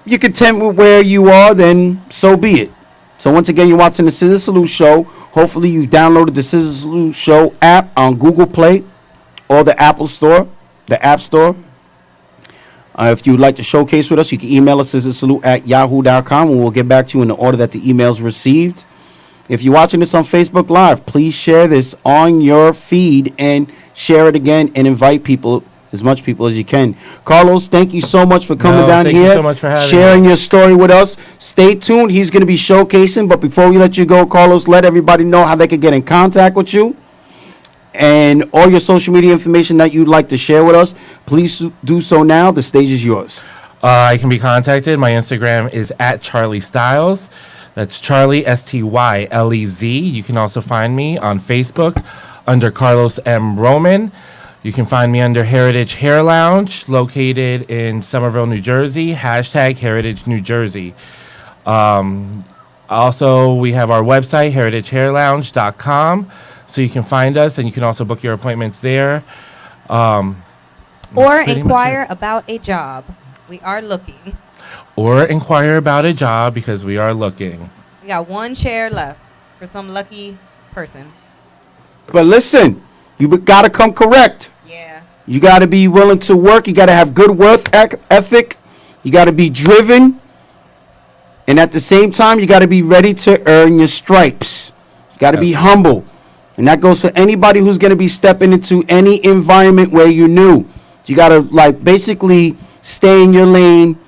you're content with where you are, then so be it. So once again, you're watching the ScissorSalute Show. Hopefully you've downloaded the ScissorSalute Show app on Google Play or the Apple Store, the App Store. If you'd like to showcase with us, you can email us scissorsalute@yahoo.com, and we'll get back to you in the order that the email's received. If you're watching this on Facebook Live, please share this on your feed and share it again and invite people, as much people as you can. Carlos, thank you so much for coming down thank here, you so much for having sharing me. your story with us. Stay tuned. He's going to be showcasing. But before we let you go, Carlos, let everybody know how they can get in contact with you. and all your social media information that you'd like to share with us, please do so now. The stage is yours. I can be contacted. My Instagram is at Charlie Styles. That's Charlie, Stylez. You can also find me on Facebook under Carlos M. Roman. You can find me under Heritage Hair Lounge, located in Somerville, New Jersey, hashtag Heritage New Jersey. Also, we have our website, heritagehairlounge.com, so you can find us, and you can also book your appointments there. Or inquire about a job. We are looking. Or inquire about a job, because we are looking. We got one chair left for some lucky person. But listen, you got to come correct. Yeah. You got to be willing to work. You got to have good work ethic. You got to be driven. And at the same time, you got to be ready to earn your stripes. You got to be humble. And that goes for anybody who's going to be stepping into any environment where you're new. You got to, like, basically stay in your lane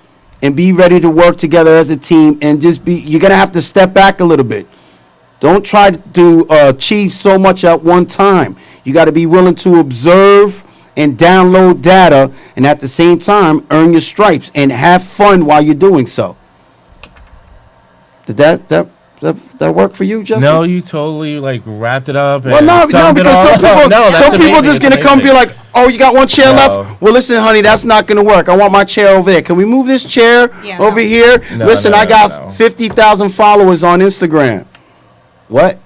and be ready to work together as a team. And just be, you're going to have to step back a little bit. Don't try to achieve so much at one time. You got to be willing to observe and download data, and at the same time, earn your stripes and have fun while you're doing so. Did that work for you, Justin? No, you totally wrapped it up. Well, no, because some people just gonna come and be like, "Oh, you got one chair left? Well, listen, honey, that's not gonna work. I want my chair over there. Can we move this chair over here? Listen, I got 50,000 followers on Instagram. What?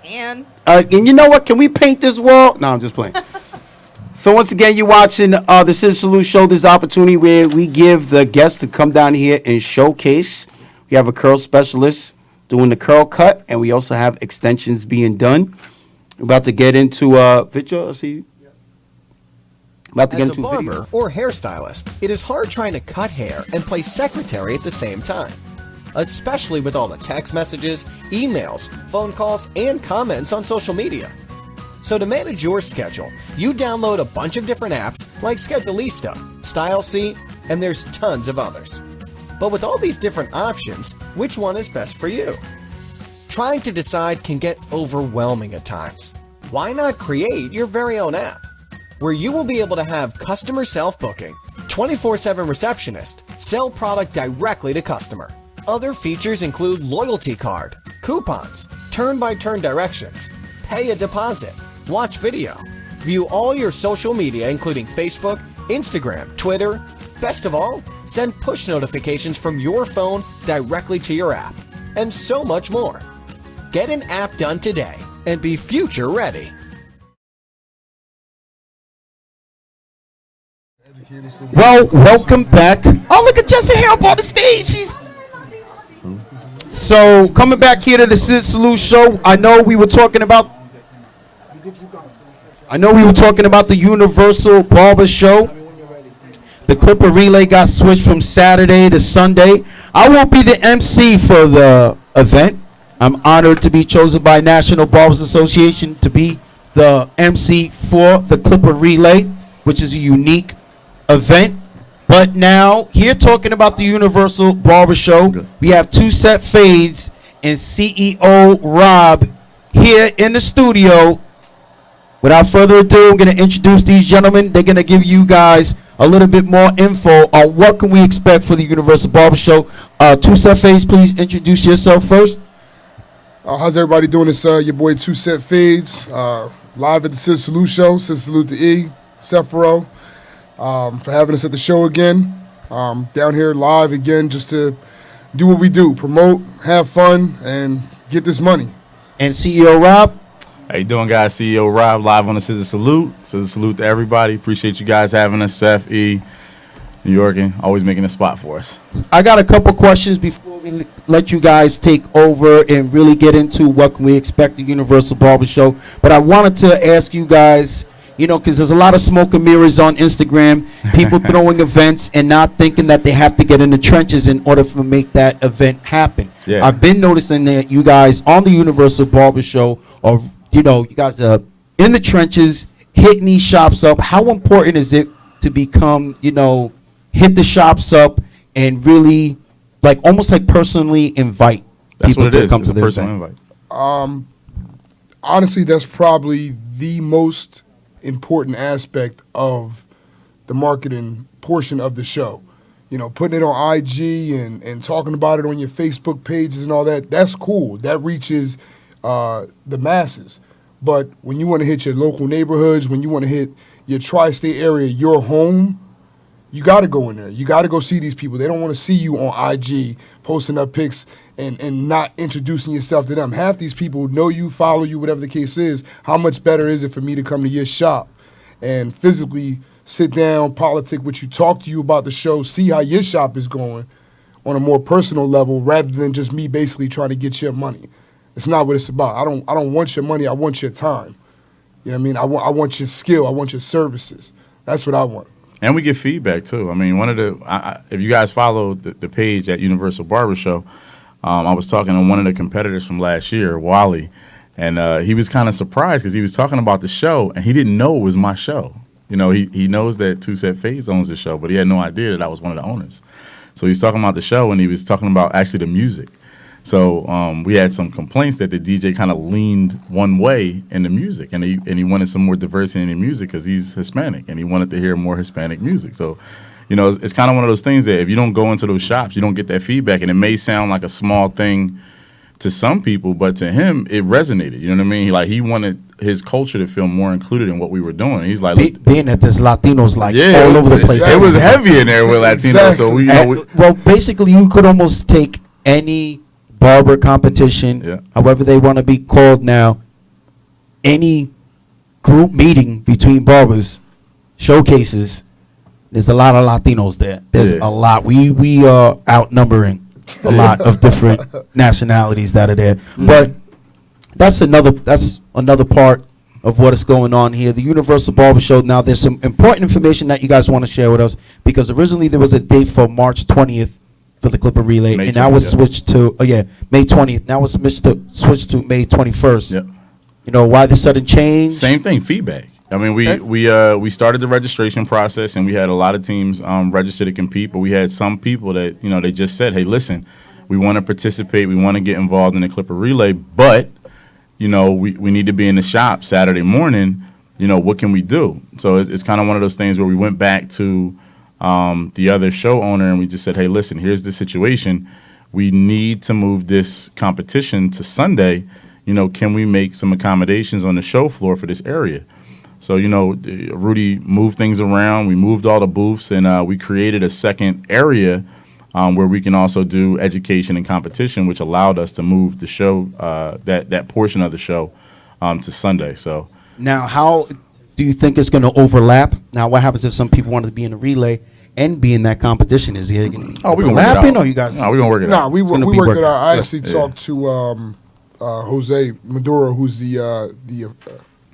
And you know what? Can we paint this wall? No, I'm just playing. So once again, you're watching the ScissorSalute Show. This is the opportunity where we give the guests to come down here and showcase. We have a curl specialist doing the curl cut, and we also have extensions being done. We're about to get into video. About to get into barber video. Or hairstylist, it is hard trying to cut hair and play secretary at the same time, especially with all the text messages, emails, phone calls, and comments on social media. So to manage your schedule, you download a bunch of different apps like Schedulista, StyleSeat, and there's tons of others. But with all these different options, which one is best for you? Trying to decide can get overwhelming at times. Why not create your very own app, where you will be able to have customer self-booking, 24/7 receptionist, sell product directly to customer. Other features include loyalty card, coupons, turn-by-turn directions, pay a deposit, watch video, view all your social media including Facebook, Instagram, Twitter. Best of all, send push notifications from your phone directly to your app, and so much more. Get an app done today and be future ready. Well, welcome back. Oh, look at Jessica here up on the stage. She's so coming back here to the ScissorSalute Show. I know we were talking about the Universal Barber Show. The Clipper Relay got switched from Saturday to Sunday. I won't be the MC for the event. I'm honored to be chosen by National Barbers Association to be the MC for the Clipper Relay, which is a unique event. But now, here talking about the Universal Barber Show, we have Two Set Fades and CEO Rob here in the studio. Without further ado, I'm going to introduce these gentlemen. They're going to give you guys a little bit more info on what can we expect for the Universal Barber Show. Two Set Fades, please introduce yourself first. How's everybody doing? It's your boy Two Set Fades, live at the ScissorSalute Show. ScissorSalute to E, Sephiro, for having us at the show again. Down here live again just to do what we do, promote, have fun, and get this money. And CEO Rob. How you doing, guys? CEO Rob, live on the ScissorSalute. ScissorSalute to everybody. Appreciate you guys having us. Seth, E, New York, and always making a spot for us. I got a couple questions before we let you guys take over and really get into what can we expect the Universal Barber Show. But I wanted to ask you guys, because there's a lot of smoke and mirrors on Instagram, people throwing events and not thinking that they have to get in the trenches in order to make that event happen. Yeah. I've been noticing that you guys on the Universal Barber Show are, you guys are in the trenches, hitting these shops up. How important is it to become, hit the shops up and really, almost like personally invite That's people what it to is. come It's to a the personal event? invite. honestly, that's probably the most important aspect of the marketing portion of the show. You know, putting it on IG and talking about it on your Facebook pages and all that, that's cool. That reaches the masses. But when you want to hit your local neighborhoods, when you want to hit your tri-state area, your home, you got to go in there. You got to go see these people. They don't want to see you on IG posting up pics and not introducing yourself to them. Half these people know you, follow you, whatever the case is. How much better is it for me to come to your shop and physically sit down, politic with you, talk to you about the show, see how your shop is going on a more personal level rather than just me basically trying to get your money. It's not what it's about. I don't want your money. I want your time. You know what I mean? I want your skill. I want your services. That's what I want. And we get feedback too. I mean, one of the if you guys follow the page at Universal Barber Show, I was talking to one of the competitors from last year, Wally, and he was kind of surprised because he was talking about the show and he didn't know it was my show. You know, he knows that Two Set Fades owns the show, but he had no idea that I was one of the owners. So he's talking about the show and he was talking about actually the music. So we had some complaints that the DJ kind of leaned one way in the music, and he wanted some more diversity in the music because he's Hispanic, and he wanted to hear more Hispanic music. So, you know, it's kind of one of those things that if you don't go into those shops, you don't get that feedback, and it may sound like a small thing to some people, but to him, it resonated. You know what I mean? He wanted his culture to feel more included in what we were doing. He's like, being that there's Latinos all over the place. It was heavy in there with Latinos. So well, basically, you could almost take any barber competition, however they want to be called now, any group meeting between barbers, showcases, there's a lot of Latinos there. There's a lot. We are outnumbering a lot of different nationalities that are there. But that's another part of what is going on here. The Universal Barber Show. Now, there's some important information that you guys want to share with us, because originally there was a date for March 20th for the Clipper Relay, and now it's switched to May 20th. Now it's switched to May 21st. Yep. You know why the sudden change? Same thing, feedback. I mean, we started the registration process, and we had a lot of teams register to compete, but we had some people that they just said, "Hey, listen, we want to participate, we want to get involved in the Clipper Relay, but we need to be in the shop Saturday morning. What can we do?" So it's kind of one of those things where we went back to the other show owner, and we just said, "Hey, listen, here's the situation. We need to move this competition to Sunday. Can we make some accommodations on the show floor for this area?" So, Rudy moved things around. We moved all the booths, and we created a second area where we can also do education and competition, which allowed us to move the show, that portion of the show, to Sunday. So now, how do you think it's going to overlap? Now, what happens if some people wanted to be in the relay and be in that competition? Is it overlapping, or you guys? No, we're gonna work it out. We worked it out. I actually talked to Jose Maduro, who's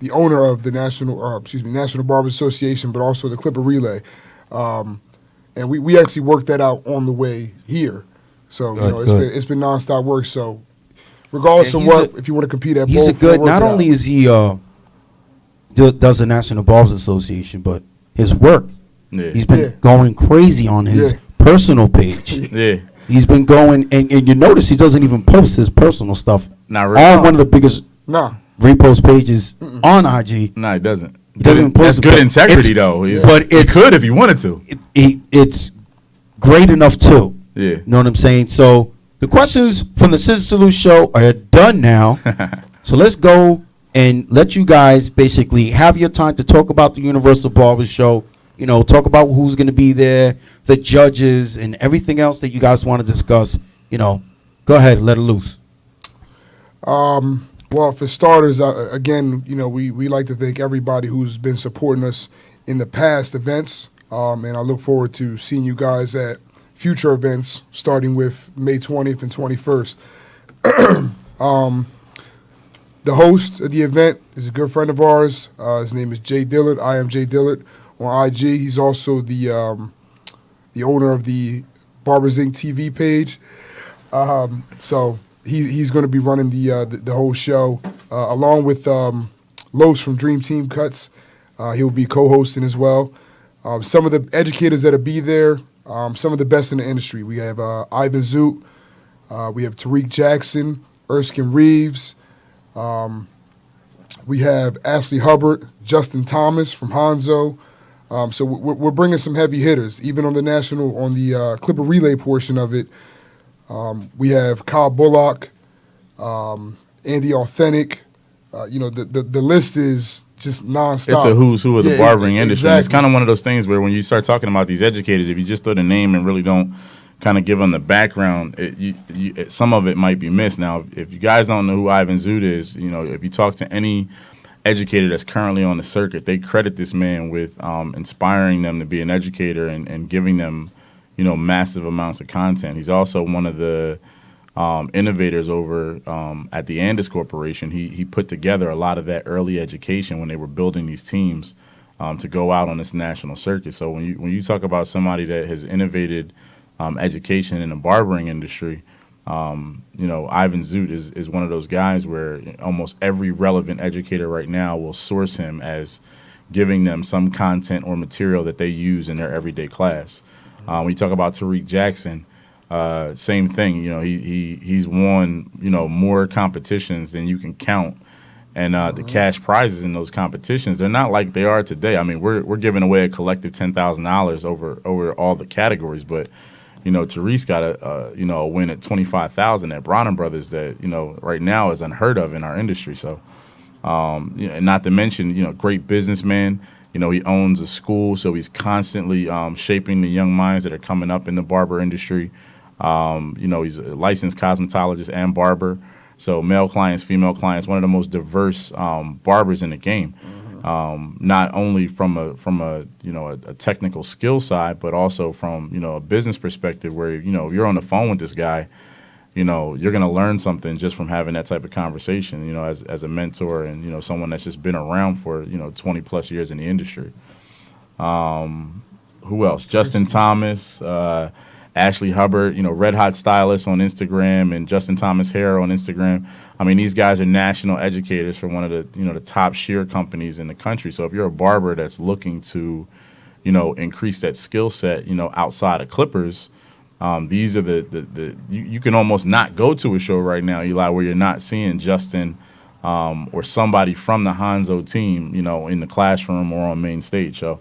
the owner of the National Barber Association, but also the Clipper Relay, and we actually worked that out on the way here. So it's been nonstop work. So regardless of what, if you want to compete at he's both, a good. Not only is he does the National Barbers Association, but his work. Yeah. He's been going crazy on his personal page. Yeah. He's been going, and you notice he doesn't even post his personal stuff. Not really. On one of the biggest repost pages on IG. No, he doesn't. He doesn't post. That's good integrity, though. But he could if he wanted to. It's great enough too. Yeah. You know what I'm saying? So the questions from the ScissorSalute Show are done now. So let's go and let you guys basically have your time to talk about the Universal Barber Show. Talk about who's going to be there, the judges, and everything else that you guys want to discuss. Go ahead and let it loose. Well, for starters, again, we like to thank everybody who's been supporting us in the past events, and I look forward to seeing you guys at future events, starting with May 20th and 21st. The host of the event is a good friend of ours. His name is Jay Dillard. I am Jay Dillard on IG. He's also the owner of the Barbers Inc. TV page. So he's going to be running the whole show, along with Los from Dream Team Cuts. He'll be co-hosting as well. Some of the educators that'll be there, some of the best in the industry. We have Ivan Zoot, we have Tariq Jackson, Erskine Reeves, We have Ashley Hubbard, Justin Thomas from Hanzo. So we're bringing some heavy hitters, even on the Clipper relay portion of it. We have Kyle Bullock, Andy Authentic. The list is just nonstop. It's a who's who of the barbering industry. Exactly. It's kind of one of those things where when you start talking about these educators, if you just throw the name and really don't kind of give them the background, some of it might be missed. Now, if you guys don't know who Ivan Zoot is, if you talk to any educator that's currently on the circuit, they credit this man with inspiring them to be an educator and giving them, massive amounts of content. He's also one of the innovators over at the Andis Corporation. He put together a lot of that early education when they were building these teams to go out on this national circuit. So when you talk about somebody that has innovated education in the barbering industry, Ivan Zoot is one of those guys where almost every relevant educator right now will source him as giving them some content or material that they use in their everyday class. When you talk about Tariq Jackson, same thing. He's won more competitions than you can count, and the cash prizes in those competitions, they're not like they are today. I mean, we're giving away a collective $10,000 over all the categories, but Tariq's got a win at $25,000 at Bronner Brothers that right now is unheard of in our industry. So, and not to mention great businessman. He owns a school, so he's constantly shaping the young minds that are coming up in the barber industry. He's a licensed cosmetologist and barber. So male clients, female clients, one of the most diverse barbers in the game. Not only from a technical skill side, but also from a business perspective, where if you're on the phone with this guy, you're going to learn something just from having that type of conversation. As a mentor and someone that's just been around for 20 plus years in the industry. Who else? Justin Thomas, Ashley Hubbard, Red Hot Stylist on Instagram, and Justin Thomas Hair on Instagram. I mean, these guys are national educators for one of the the top shear companies in the country. So if you're a barber that's looking to increase that skill set outside of clippers, these are you can almost not go to a show right now, Eli, where you're not seeing Justin or somebody from the Hanzo team in the classroom or on main stage. So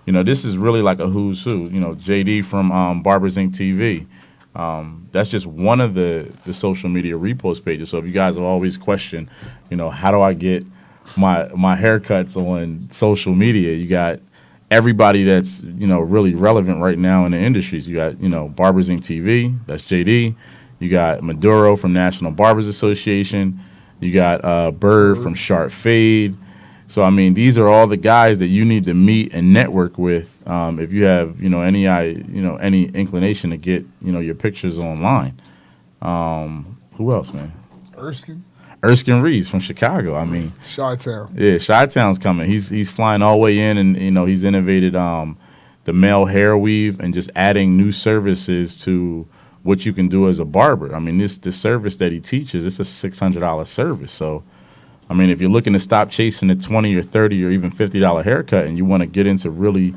this is really like a who's who. JD from Barbers Inc. TV. That's just one of the social media repost pages. So if you guys have always questioned, how do I get my haircuts on social media? You got everybody that's really relevant right now in the industries. You got Barbers Inc. TV. That's JD. You got Maduro from National Barbers Association. You got Bird from Sharp Fade. So I mean, these are all the guys that you need to meet and network with if you have any inclination to get your pictures online. Who else, man? Erskine Reeves from Chicago. I mean, Chi-Town. Yeah, Chi-Town's coming. He's flying all the way in, and he's innovated the male hair weave and just adding new services to what you can do as a barber. I mean, the service that he teaches, it's a $600 service. So, I mean, if you're looking to stop chasing a $20 or $30 or even $50 haircut, and you want to get into really,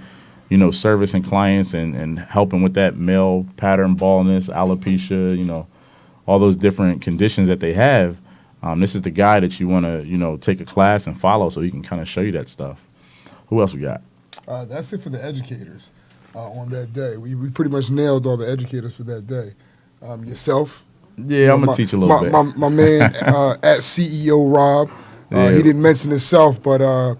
servicing clients and helping with that male pattern baldness, alopecia, all those different conditions that they have, this is the guy that you want to, take a class and follow so he can kind of show you that stuff. Who else we got? That's it for the educators on that day. We pretty much nailed all the educators for that day. Yourself. Yeah, I'm going to teach a little bit. My man at CEO Rob, he didn't mention himself, but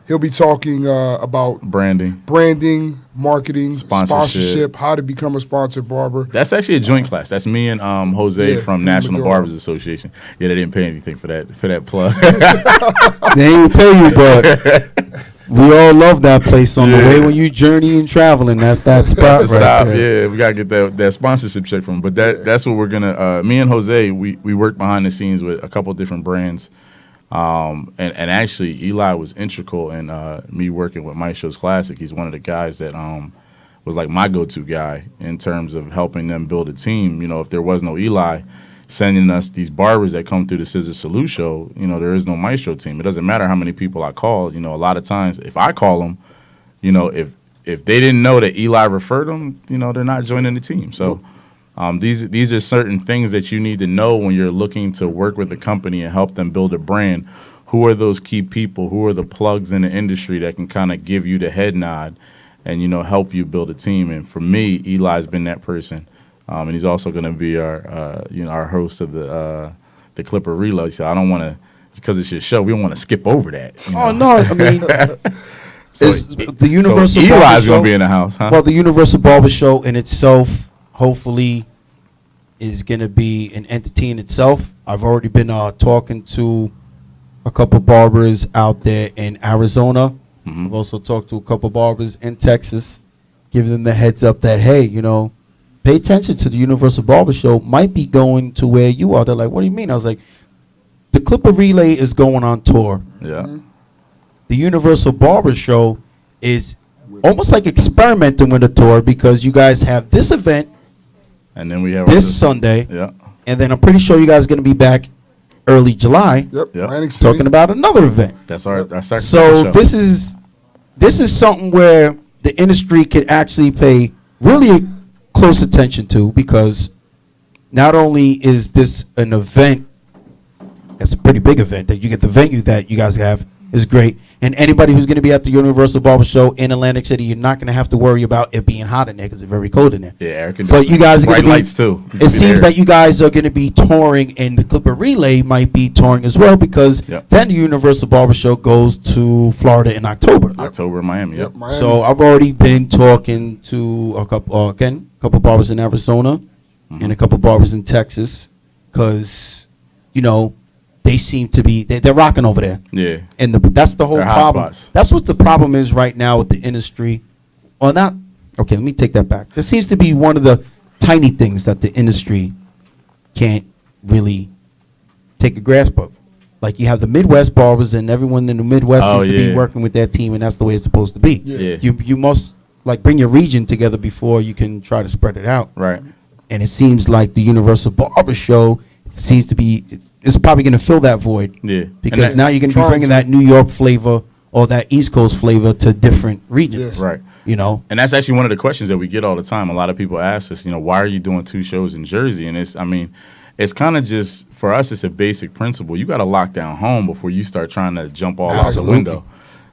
he'll be talking about branding, marketing, sponsorship, how to become a sponsored barber. That's actually a joint class. That's me and Jose from National Barbers Association. Yeah, they didn't pay anything for that plug. They ain't pay you, but we all love that place on the way when you journey and traveling. That's that spot right there. Yeah, we gotta get that sponsorship check from him. But that's what we're gonna. Me and Jose, we work behind the scenes with a couple different brands. And actually, Eli was integral in me working with Maestro's Classic. He's one of the guys that was like my go-to guy in terms of helping them build a team. If there was no Eli sending us these barbers that come through the ScissorSalute Show, there is no Maestro team. It doesn't matter how many people I call. A lot of times if I call them, if they didn't know that Eli referred them, they're not joining the team. So these are certain things that you need to know when you're looking to work with a company and help them build a brand. who are those key people, who are the plugs in the industry that can kind of give you the head nod and, help you build a team. And for me, Eli's been that person. And he's also going to be our host of the Clipper Relay. So I don't want to, because it's your show, we don't want to skip over that. Oh, no, I mean, the Universal so Barber Eli's Show. going to be in the house, huh? Well, the Universal Barber Show in itself, hopefully, is going to be an entity in itself. I've already been talking to a couple barbers out there in Arizona. I've also talked to a couple barbers in Texas, giving them the heads up that, hey, pay attention to the Universal Barber Show. Might be going to where you are. They're like, what do you mean? I was like, the Clipper Relay is going on tour. Yeah. The Universal Barber Show is almost like experimenting with a tour because you guys have this event And then we have this Sunday. Yeah. And then I'm pretty sure you guys are going to be back early July. Yep. Yep. Atlantic City. Talking about another event. That's our second So show. this is something where the industry could actually pay really close attention to, because not only is this an event, it's a pretty big event that you get, the venue that you guys have is great, and anybody who's going to be at the Universal Barber Show in Atlantic City, you're not going to have to worry about it being hot in there because it's very cold in there. Yeah, air conditioning. But you guys are going bright to be, lights too. You can it be seems there. that you guys are going to be touring, and the Clipper Relay might be touring as well, because Yep. then the Universal Barber Show goes to Florida in October. October, Miami. Yep. Miami. So I've already been talking to a couple barbers in Arizona and a couple barbers in Texas, because they seem to be they're rocking over there. Yeah. And that's the whole They're hot problem. spots. That's what the problem is right now with the industry. Well, not okay. Let me take that back. This seems to be one of the tiny things that the industry can't really take a grasp of. Like, you have the Midwest barbers, and everyone in the Midwest Oh, seems to be yeah. working with their team, and that's the way it's supposed to be. Yeah. You must bring your region together before you can try to spread it out. Right. And it seems like the Universal Barber Show seems to be, it's probably going to fill that void. Yeah. Because And now you're going to be trying bringing to. that New York flavor or that East Coast flavor to different regions. Yeah. Right. And And that's actually one of the questions that we get all the time. A lot of people ask us, why are you doing 2 shows in Jersey? And it's kind of just, for us, it's a basic principle. You got to lock down home before you start trying to jump all out the Absolutely. window.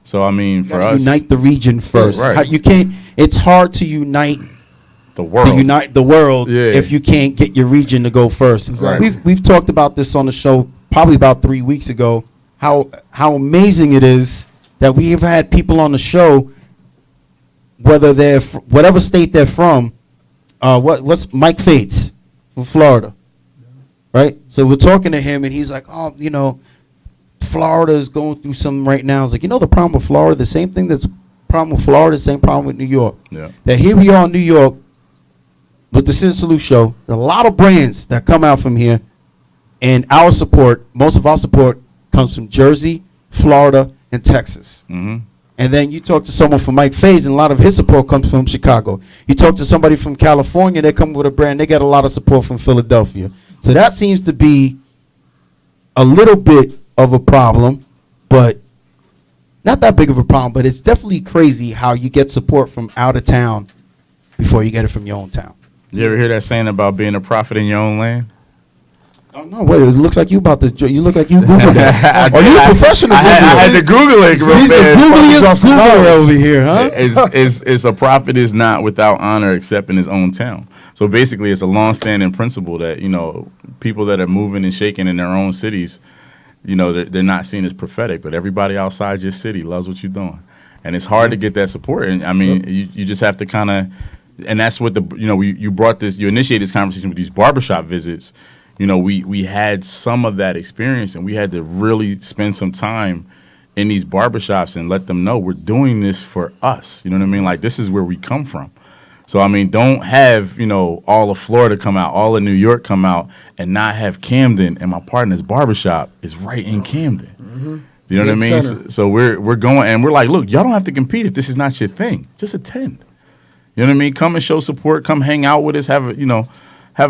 So, for us, unite the region first. Right. You can't, it's hard to unite the world. the world Yeah. if you can't get your region to go first. Exactly. We've talked about this on the show probably about 3 weeks ago, how amazing it is that we have had people on the show, whether they're whatever state they're from. What's Mike Fates from Florida, right? So we're talking to him, and he's like, Florida is going through something right now. It's like, the problem with Florida, the same thing that's problem with Florida, the same problem with New York. Yeah. That here we are in New York with the ScissorSalute Show. There are a lot of brands that come out from here, and our support, most of our support, comes from Jersey, Florida, and Texas. Mhm. And then you talk to someone from Mike Faze, and a lot of his support comes from Chicago. You talk to somebody from California, they come with a brand, they get a lot of support from Philadelphia. So that seems to be a little bit of a problem, but not that big of a problem, but it's definitely crazy how you get support from out of town before you get it from your own town. You ever hear that saying about being a prophet in your own land? Oh, no, wait, it looks like you you look like you Googled that. Are you a professional I had to Googler? Google it. real He's the fast. Googliest Googler over here, huh? It's a prophet is not without honor except in his own town. So basically, it's a long-standing principle that people that are moving and shaking in their own cities, they're not seen as prophetic, but everybody outside your city loves what you're doing, and it's hard to get that support. And you just have to kind of, and that's what you brought this, you initiated this conversation with these barbershop visits. We had some of that experience, and we had to really spend some time in these barbershops and let them know we're doing this for us. You know what I mean? Like, this is where we come from. So, don't have, all of Florida come out, all of New York come out, and not have Camden, and my partner's barbershop is right in Camden. Mm-hmm. You know what I mean? So we're going, and we're like, look, y'all don't have to compete if this is not your thing. Just attend. You know what I mean? Come and show support. Come hang out with us. Have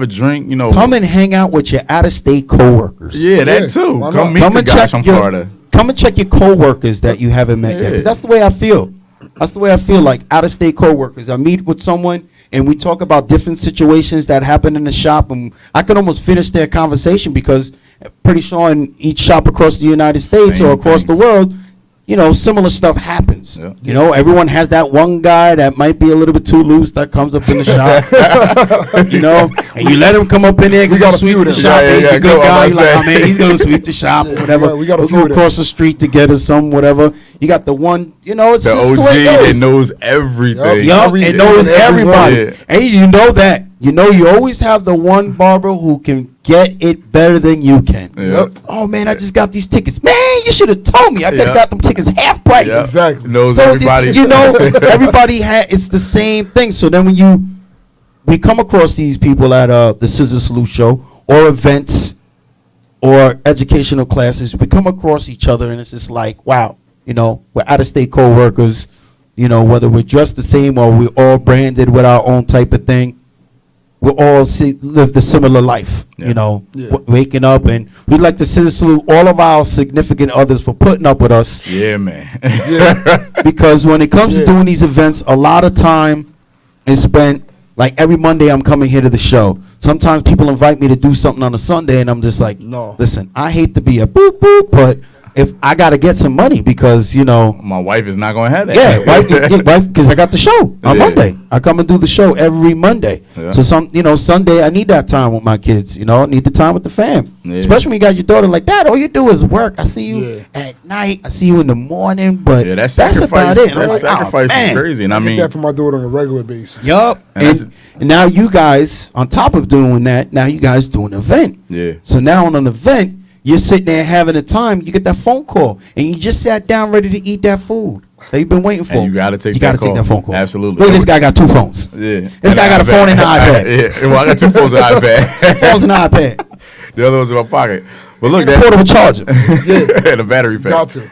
a drink. Come and hang out with your out-of-state coworkers. Yeah, that too. Why Come not? meet the guys from Florida. Come and check your coworkers that you haven't met yet. 'Cause that's the way I feel. That's the way I feel, like out-of-state coworkers. I meet with someone, and we talk about different situations that happen in the shop, and I can almost finish their conversation because pretty sure in each shop across the United States or across the world, you know, similar stuff happens. Yeah. You know, everyone has that one guy that might be a little bit too loose that comes up in the shop. You know, and you let him come up in there because he's sweep the shop. He's a good guy. You're like, oh man, he's gonna sweep the shop or whatever. We got a we'll few go of them. across the street together, some whatever. You got the one, you know, it's The just the OG way it that goes. knows everything. Yup, it knows everybody. Yeah. And you know that. You know, you always have the one barber who can get it better than you can. Yep. Oh man, I just got these tickets. Man, you should have told me. I could have Yep. got them tickets half price. Yep. Exactly. Knows So everybody. you know, everybody it's the same thing. So then when we come across these people at the ScissorSalute Show or events or educational classes, we come across each other and it's just like, wow, you know, we're out-of-state co-workers, you know, whether we're dressed the same or we're all branded with our own type of thing, we all live the similar life, you know, waking up, and we'd like to salute all of our significant others for putting up with us. Yeah, man. Because when it comes to doing these events, a lot of time is spent. Like every Monday, I'm coming here to the show. Sometimes people invite me to do something on a Sunday, and I'm just like, No. Listen, I hate to be a boop boop, but if I got to get some money because, you know, My wife is not going to have that. yeah, wife, because I got the show on Yeah. Monday. I come and do the show every Monday. Yeah. So Sunday, I need that time with my kids. You know, I need the time with the fam. Yeah. Especially when you got your daughter like that. All you do is work. I see you Yeah. at night. I see you in the morning. But Yeah, that that's sacrifice, about it. And I'm that like, oh, sacrifice is man. crazy. And I I get mean, that for my daughter on a regular basis. Yup. And And now you guys, on top of doing that, now you guys do an event. yeah. So now on an event, you're sitting there having a time, you get that phone call, and you just sat down ready to eat that food that you've been waiting for. And you got to take You that gotta take call. that phone call. Absolutely. Look, this guy got 2 phones. Yeah. This guy got a phone and an iPad. Yeah. Well, I got 2 phones and an iPad. Phones and an iPad. The other one's in my pocket. But look, And a portable charger. and a battery pack. Got to.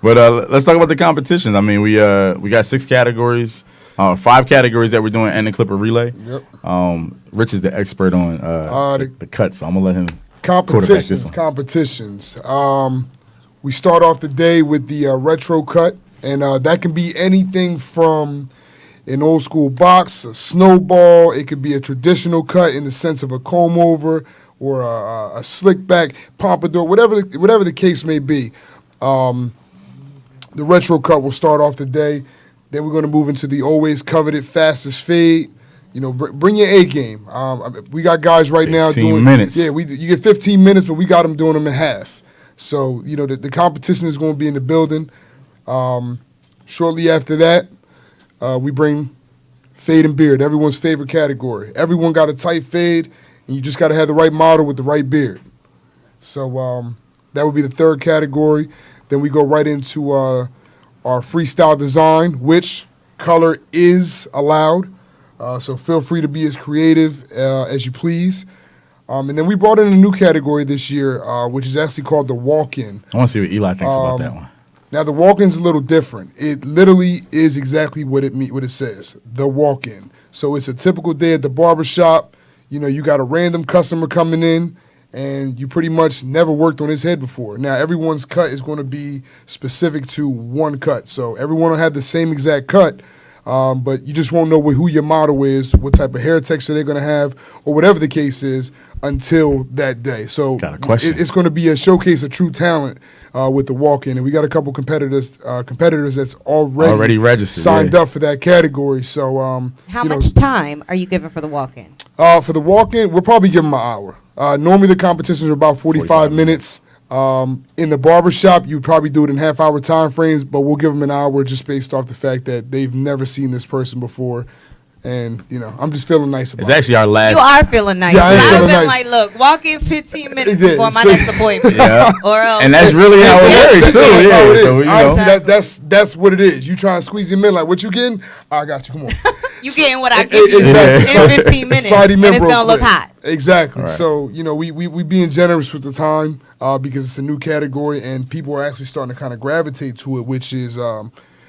But let's talk about the competitions. I mean, we got 6 categories, 5 categories that we're doing, and the Clipper relay. Yep. Rich is the expert on the cuts, so I'm gonna let him quarterback this one. Competitions. We start off the day with the retro cut, and that can be anything from an old school box, a snowball. It could be a traditional cut in the sense of a comb over or a slick back pompadour, whatever the case may be. The retro cut will start off the day. Then we're going to move into the always coveted fastest fade. You know, bring your A game. We got guys right now 15 doing minutes. Yeah, you get 15 minutes, but we got them doing them in half. So you know the competition is going to be in the building. Shortly after that, we bring fade and beard, everyone's favorite category. Everyone got a tight fade, and you just got to have the right model with the right beard. So that would be the third category. Then we go right into our freestyle design, which color is allowed. So feel free to be as creative as you please. And then we brought in a new category this year, which is actually called the walk-in. I want to see what Eli thinks about that one. Now the walk-in's a little different. It literally is exactly what it says, the walk-in. So it's a typical day at the barbershop. You know, you got a random customer coming in, and you pretty much never worked on his head before. Now everyone's cut is going to be specific to one cut. So everyone will have the same exact cut, but you just won't know who your model is, what type of hair texture they're going to have, or whatever the case is until that day. So Got a question. it's going to be a showcase of true talent with the walk-in, and we got a couple competitors that's already registered, signed up for that category. So How you know, much time are you giving for the walk-in? for the walk-in, we'll probably give them an hour. Normally the competitions are about 45 minutes. In the barbershop, you probably do it in half-hour time frames, but we'll give them an hour just based off the fact that they've never seen this person before. And, you know, I'm just feeling nice about It's actually our last. You are feeling nice. Yeah, I am I've feeling been nice. like, look, walk in 15 minutes Yeah, before my so- next appointment. Yeah. Or else. And that's really how it works, too. That's Yeah. how it is. So, you know. Honestly, that's what it is. You try and squeeze him in like, what you getting? I got you. Come on. You getting what I give you Exactly. in 15 minutes. Slide him in And it's real going to look quick. hot. Exactly. Right. So, you know, we being generous with the time because it's a new category and people are actually starting to kind of gravitate to it, which is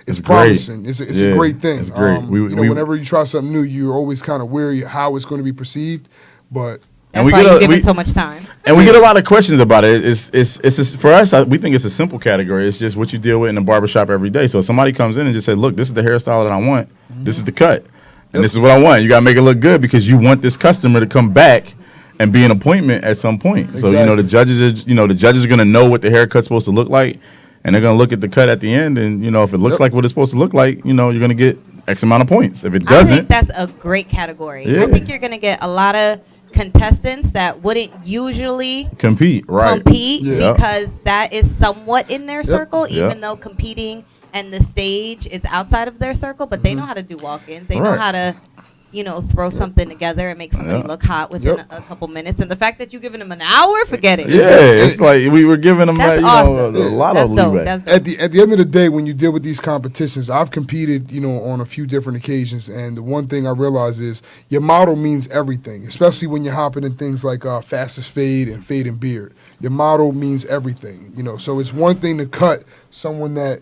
it's great. promising. It's a Yeah, great thing. it's great. You know, whenever you try something new, you're always kind of wary how it's going to be perceived. But And That's we why get you're a- giving we- so much time. And we get a lot of questions about it. It's for us. We think it's a simple category. It's just what you deal with in the barbershop every day. So if somebody comes in and just said, "Look, this is the hairstyle that I want. This is the cut, and this is what I want." You gotta make it look good because you want this customer to come back and be an appointment at some point. Exactly. So the judges are going to know what the haircut's supposed to look like, and they're going to look at the cut at the end, and if it looks like what it's supposed to look like, you're going to get X amount of points. If it I think doesn't, that's a great category. Yeah. I think you're going to get a lot of contestants that wouldn't usually compete, right? Yeah. Because that is somewhat in their circle, Yep. even though competing and the stage is outside of their circle, but they know how to do walk-ins. They know Right. how to throw something together and make somebody look hot within a couple minutes. And the fact that you're giving them an hour, forget it. Yeah, it's like we were giving them That's a awesome. lot That's of dope. leeway. That's dope. At the end of the day, when you deal with these competitions, I've competed, on a few different occasions, and the one thing I realize is your model means everything, especially when you're hopping in things like fastest fade and beard. Your model means everything, So it's one thing to cut someone that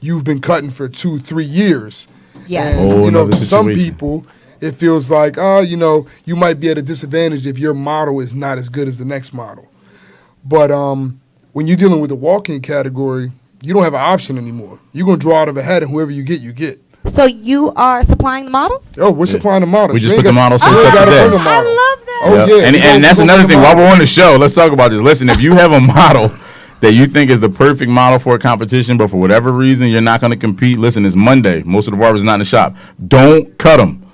you've been cutting for 2-3 years. Yes. And, another to some situation. people, it feels like, you might be at a disadvantage if your model is not as good as the next model. But when you're dealing with the walk-in category, you don't have an option anymore. You're going to draw out of a hat, and whoever you get, you get. So you are supplying the models? Oh, we're supplying the models. We just You ain't put the got- models you set ain't up gotta today. bring a model. I love that. Oh, Yep. yeah. And, we and that's gonna another bring thing. a While model. we're on the show, let's talk about this. Listen, if you have a model that you think is the perfect model for a competition, but for whatever reason you're not going to compete, listen, it's Monday. Most of the barbers are not in the shop. Don't cut them.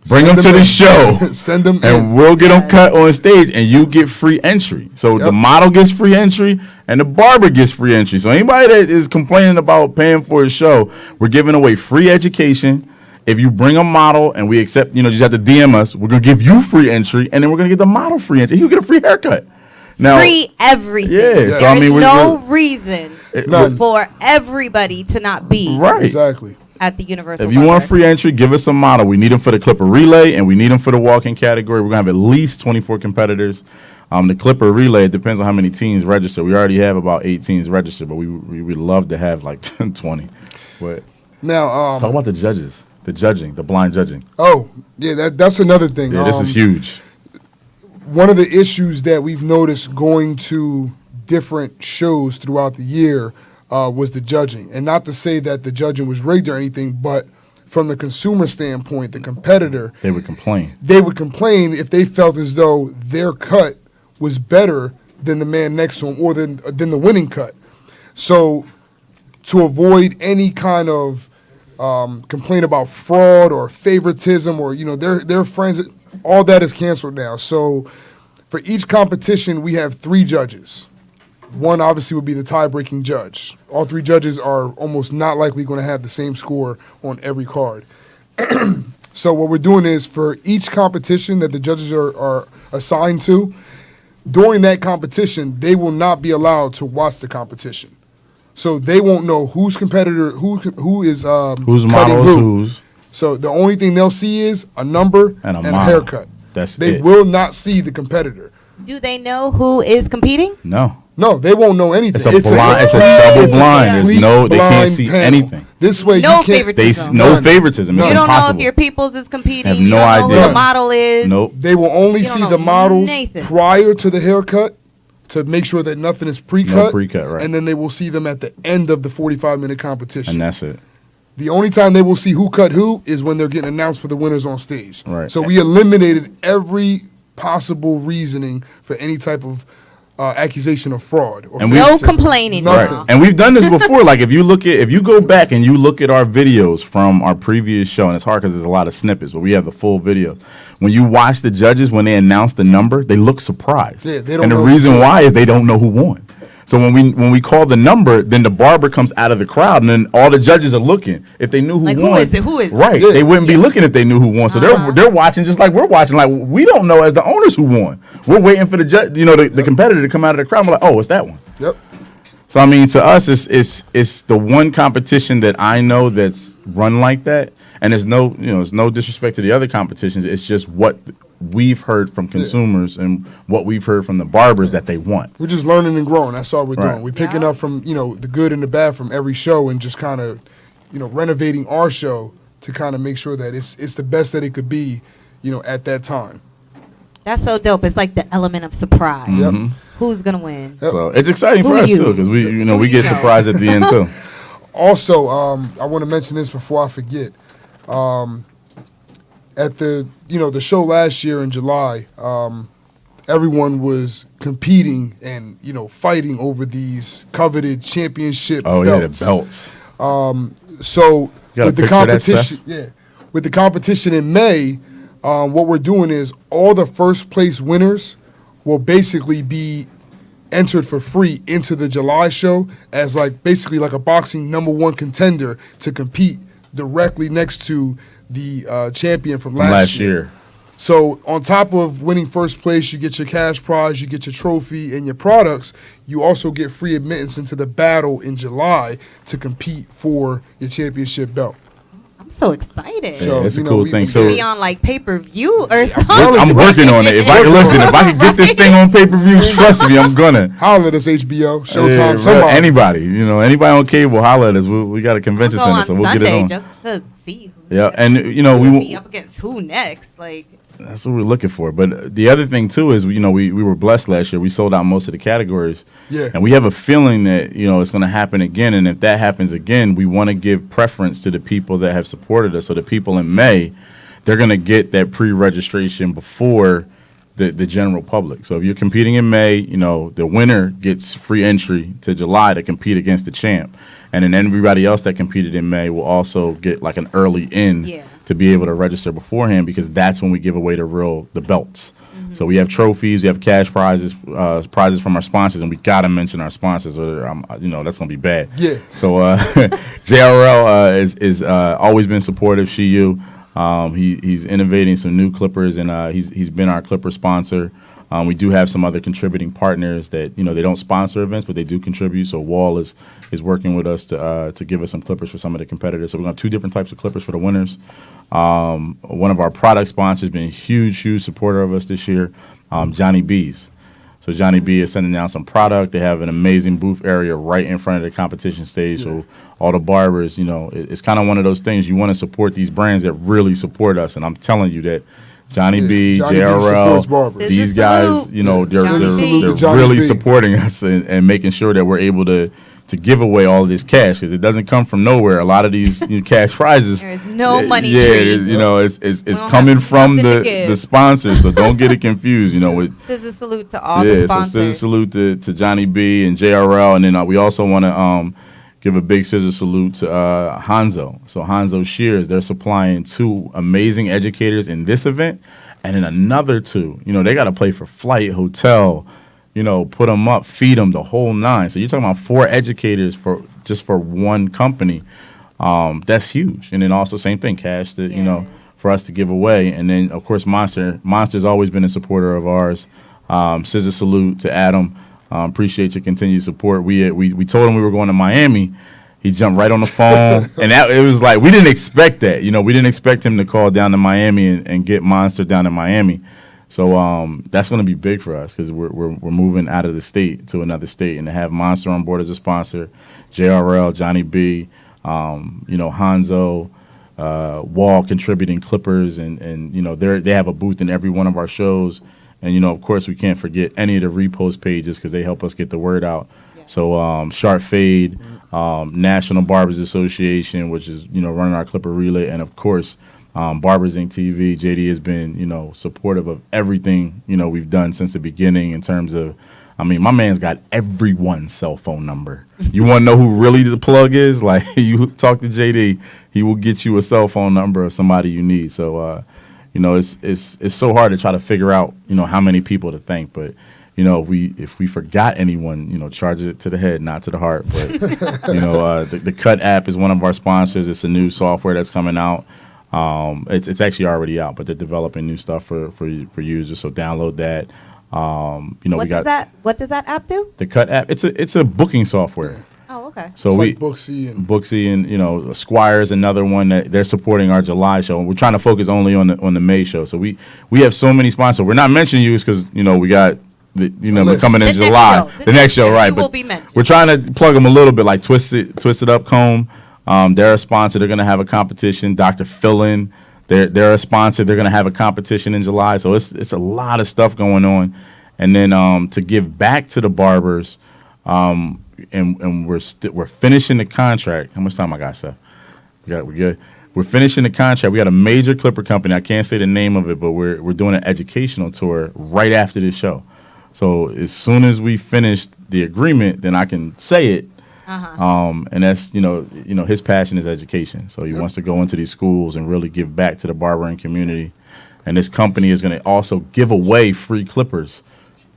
Bring them Send to the in. show. Send them And in. we'll get them cut on stage, and you get free entry. So the Yep. model gets free entry, and the barber gets free entry. So anybody that is complaining about paying for a show, we're giving away free education. If you bring a model and we accept, you just have to DM us, we're going to give you free entry, and then we're going to get the model free entry. You get a free haircut. Now, Free everything. Yeah, There's so I mean, no reason None. for everybody to not be right. Exactly. at the Universal. If you want Barber free entry, give us a model. We need them for the Clipper Relay, and we need them for the walk-in category. We're going to have at least 24 competitors. The Clipper Relay, it depends on how many teams register. We already have about 8 teams registered, but we would love to have like 20. But Now, talk about the judges, the judging, the blind judging. oh, yeah, that's another thing. Yeah, this is huge. One of the issues that we've noticed going to different shows throughout the year was the judging. And not to say that the judging was rigged or anything, but from the consumer standpoint, the competitor, They would complain. they would complain if they felt as though their cut was better than the man next to them or than the winning cut. So to avoid any kind of complaint about fraud or favoritism or, their friends, all that is canceled now. So for each competition, we have 3 judges. One obviously would be the tie-breaking judge. All 3 judges are almost not likely going to have the same score on every card. So what we're doing is for each competition that the judges are assigned to, during that competition, they will not be allowed to watch the competition. So they won't know whose competitor, who is Whose cutting model is who. whose? So the only thing they'll see is a number And a and a model. haircut. That's They it. will not see the competitor. Do they know who is competing? No. No, they won't know anything. It's a blind. It's a double blind. There's complete no. They can't blind see panel. anything. This way, No you can't. favoritism. No None. favoritism. It's You don't know impossible. if your people's is competing. Have You no don't know who idea. the model is. Nope. They will only You don't see know the models Nathan. prior to the haircut to make sure that nothing is pre-cut. No pre-cut, right. And then they will see them at the end of the 45-minute competition. And that's it. The only time they will see who cut who is when they're getting announced for the winners on stage. Right. So we eliminated every possible reasoning for any type of accusation of fraud. Or And we- No favoritism. complaining. Nothing. Right. And we've done this before. Like if you go back and you look at our videos from our previous show, and it's hard because there's a lot of snippets, but we have the full video. When you watch the judges when they announce the number, they look surprised. Yeah, they don't and the know reason who's why is they don't know who won. So when we call the number, then the barber comes out of the crowd, and then all the judges are looking. If they knew who Like, who won, is it? Who is it? right? Yeah. They wouldn't be looking if they knew who won. So they're watching just like we're watching. Like we don't know as the owners who won. We're waiting for the judge, the competitor to come out of the crowd. We're like, oh, it's that one. Yep. So I mean, to us, it's the one competition that I know that's run like that, and there's no disrespect to the other competitions. It's just what we've heard from consumers and what we've heard from the barbers that they want. We're just learning and growing. That's all we're Right. doing. We're picking up from, the good and the bad from every show and just kind of, renovating our show to kind of make sure that it's the best that it could be, at that time. That's so dope. It's like the element of surprise. Yep. Who's gonna win? So it's exciting Who for are us you? too, because we get know? surprised at the end too. Also, I want to mention this before I forget. At the show last year in July, everyone was competing and fighting over these coveted championship belts. Yeah, the belts. So with the competition, that, with the competition in May, what we're doing is all the first place winners will basically be entered for free into the July show as basically a boxing #1 contender to compete directly next to the champion from last year. So on top of winning first place, you get your cash prize, you get your trophy and your products. You also get free admittance into the battle in July to compete for your championship belt. I'm so excited. So, it's a cool thing. So be on pay-per-view or something. I'm working on it. If I can get this thing on pay-per-view, trust me, I'm gonna. Holler at us, HBO, Showtime, somebody. Anybody, anybody on cable, holler at us. We got a convention center, so we'll Sunday get it on. Just to see. And we be up against who next, That's what we're looking for. But the other thing too is, we were blessed last year. We sold out most of the categories. Yeah. And we have a feeling that, it's going to happen again. And if that happens again, we want to give preference to the people that have supported us. So the people in May, they're going to get that pre-registration before the general public. So if you're competing in May, the winner gets free entry to July to compete against the champ. And then everybody else that competed in May will also get an early in to be able to register beforehand, because that's when we give away the belts. Mm-hmm. So we have trophies, we have cash prizes, prizes from our sponsors, and we got to mention our sponsors, or that's going to be bad. Yeah. So JRL is always been supportive. He's innovating some new clippers, and he's been our clipper sponsor. We do have some other contributing partners that they don't sponsor events, but they do contribute. So Wall is working with us to give us some clippers for some of the competitors. So we're going to have 2 different types of clippers for the winners. One of our product sponsors has been a huge supporter of us this year, Johnny B's. So Johnny B is sending down some product. They have an amazing booth area right in front of the competition stage. Yeah. So all the barbers, it's kind of one of those things. You want to support these brands that really support us, and I'm telling you that. Johnny B, JRL, these guys, they're really supporting us and making sure that we're able to give away all of this cash, because it doesn't come from nowhere. A lot of these cash prizes, there's no money tree. It's coming from the sponsors, so don't get it confused. Scissor salute to all the sponsors. So scissor salute to Johnny B and JRL, and then we also want to give a big scissor salute to Hanzo. So Hanzo Shears, they're supplying 2 amazing educators in this event, and then another 2. They got to pay for flight, hotel, put them up, feed them, the whole 9. So you're talking about 4 educators for one company. That's huge. And then also same thing, cash that for us to give away. And then of course Monster's always been a supporter of ours. Scissor salute to Adam. Appreciate your continued support. We told him we were going to Miami. He jumped right on the phone, and it was we didn't expect that. We didn't expect him to call down to Miami and get Monster down in Miami. So that's going to be big for us, because we're moving out of the state to another state, and to have Monster on board as a sponsor, JRL, Johnny B, Hanzo, Wall contributing clippers, and they have a booth in every one of our shows. And, of course, we can't forget any of the repost pages, because they help us get the word out. Yes. So Sharp Fade, National Barbers Association, which is, running our Clipper Relay. And, of course, Barbers Inc. TV. JD has been, supportive of everything, we've done since the beginning in terms of, my man's got everyone's cell phone number. You want to know who really the plug is? You talk to JD, he will get you a cell phone number of somebody you need. So, it's so hard to try to figure out, how many people to thank. But, if we forgot anyone, charge it to the head, not to the heart. But, the Cut app is one of our sponsors. It's a new software that's coming out. It's actually already out, but they're developing new stuff for users. So download that. What does that app do? The Cut app. It's a booking software. Oh, okay. So Booksy and Squire is another one that they're supporting our July show. And we're trying to focus only on the May show. So we have so many sponsors. We're not mentioning you because we got we're coming in July. The next show, right? But we're trying to plug them a little bit, like Twisted Up Comb. They're a sponsor. They're going to have a competition. Dr. Fillin, they're a sponsor. They're going to have a competition in July. So it's a lot of stuff going on. And then to give back to the barbers. And we're finishing the contract. How much time I got, Seth? We good. we're finishing the contract. We got a major clipper company. I can't say the name of it, but we're doing an educational tour right after this show. So as soon as we finish the agreement, then I can say it. And that's his passion is education. So he wants to go into these schools and really give back to the barbering community. And this company is going to also give away free clippers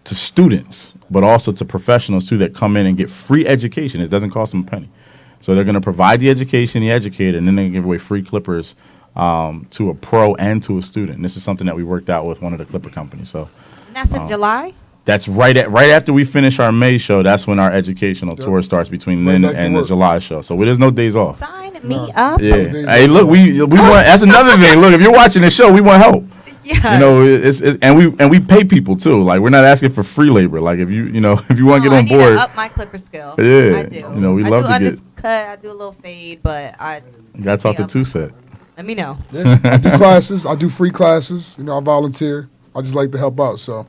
to students, but also to professionals too that come in and get free education. It doesn't cost them a penny. So they're going to provide the education, the educator, and then they give away free clippers to a pro and to a student. And this is something that we worked out with one of the clipper companies. So And that's in July? that's right after we finish our May show. That's when our educational tour starts between then and the July show. So there's no days off. Sign me up. Yeah. Hey, look, we want. That's another thing. Look, if you're watching the show, we want help. Yeah. You know, it's and we pay people too. Like we're not asking for free labor. Like if you want to get on I need board. to up my clipper skill. Yeah. I do. You know, we love to get. Cut. I do a little fade, but I Got to talk to Two-Set. let me know. Yeah, I do classes. I do free classes. I volunteer. I just like to help out. So